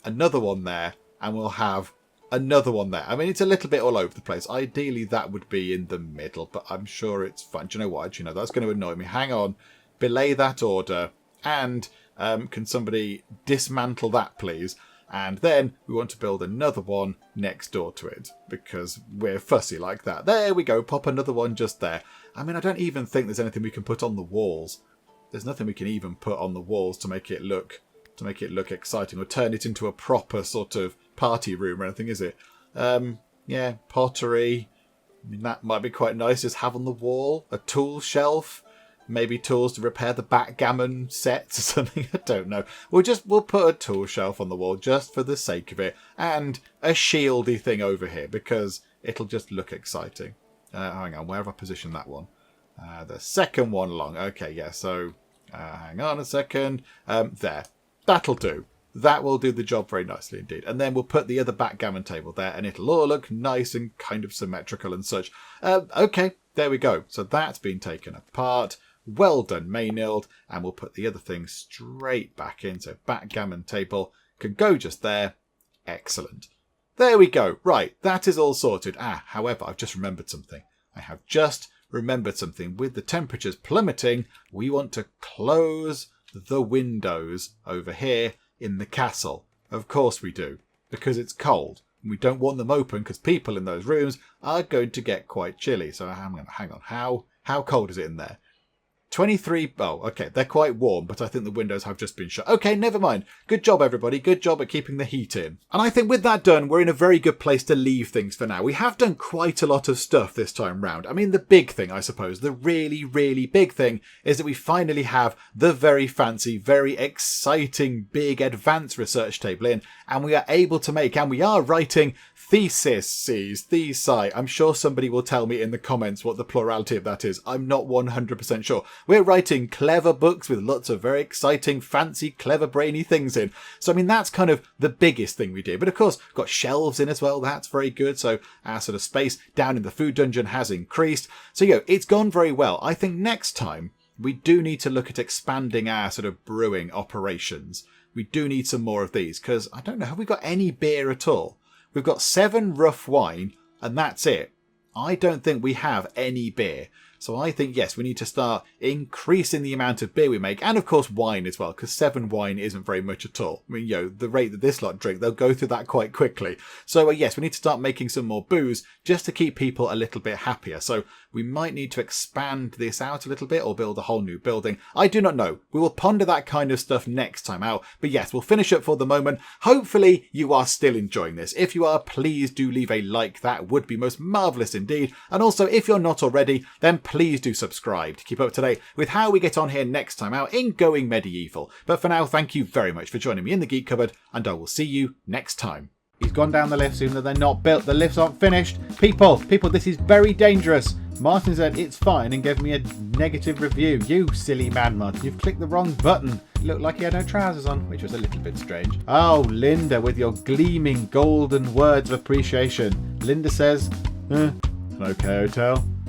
another one there, and we'll have another one there. I mean, it's a little bit all over the place. Ideally, that would be in the middle, but I'm sure it's fine. Do you know what? That's going to annoy me. Hang on. Belay that order, and can somebody dismantle that, please? And then we want to build another one next door to it, because we're fussy like that. There we go. Pop another one just there. I mean, I don't even think there's anything we can put on the walls. There's nothing we can even put on the walls to make it look exciting or turn it into a proper sort of party room or anything, is it? Yeah, pottery. I mean, that might be quite nice. Just have on the wall a tool shelf. Maybe tools to repair the backgammon sets or something. I don't know. We'll put a tool shelf on the wall just for the sake of it, and a shieldy thing over here because it'll just look exciting. Hang on, where have I positioned that one? The second one along. Okay, yeah. So hang on a second. There. That'll do. That will do the job very nicely indeed. And then we'll put the other backgammon table there, and it'll all look nice and kind of symmetrical and such. Okay, there we go. So that's been taken apart. Well done, Maynilde, and we'll put the other thing straight back in. So backgammon table can go just there. Excellent. There we go. Right, that is all sorted. However, I've just remembered something. With the temperatures plummeting, we want to close the windows over here in the castle. Of course we do, because it's cold. We don't want them open because people in those rooms are going to get quite chilly. So hang on. How cold is it in there? 23. Oh, okay. They're quite warm, but I think the windows have just been shut. Okay, never mind. Good job, everybody. Good job at keeping the heat in. And I think with that done, we're in a very good place to leave things for now. We have done quite a lot of stuff this time round. I mean, the big thing, I suppose, the really, really big thing is that we finally have the very fancy, very exciting, big advanced research table in, and we are able to make, and we are writing Thesis. Thesi. I'm sure somebody will tell me in the comments what the plurality of that is. I'm not 100% sure. We're writing clever books with lots of very exciting, fancy, clever, brainy things in. So, I mean, that's kind of the biggest thing we did. But, of course, got shelves in as well. That's very good. So, our sort of space down in the food dungeon has increased. So, it's gone very well. I think next time we do need to look at expanding our sort of brewing operations. We do need some more of these because, I don't know, have we got any beer at all? We've got 7 rough wine, and that's it. I don't think we have any beer. So I think, yes, we need to start increasing the amount of beer we make. And, of course, wine as well, because 7 wine isn't very much at all. I mean, the rate that this lot drink, they'll go through that quite quickly. So, yes, we need to start making some more booze just to keep people a little bit happier. So we might need to expand this out a little bit or build a whole new building. I do not know. We will ponder that kind of stuff next time out. But, yes, we'll finish up for the moment. Hopefully you are still enjoying this. If you are, please do leave a like. That would be most marvellous indeed. And also, if you're not already, then please do subscribe to keep up to date with how we get on here next time out in Going Medieval. But for now, thank you very much for joining me in the Geek Cupboard, and I will see you next time. He's gone down the lifts even though they're not built. The lifts aren't finished. People, this is very dangerous. Martin said it's fine and gave me a negative review. You silly madman, you've clicked the wrong button. It looked like he had no trousers on, which was a little bit strange. Oh, Linda, with your gleaming golden words of appreciation. Linda says, an okay hotel.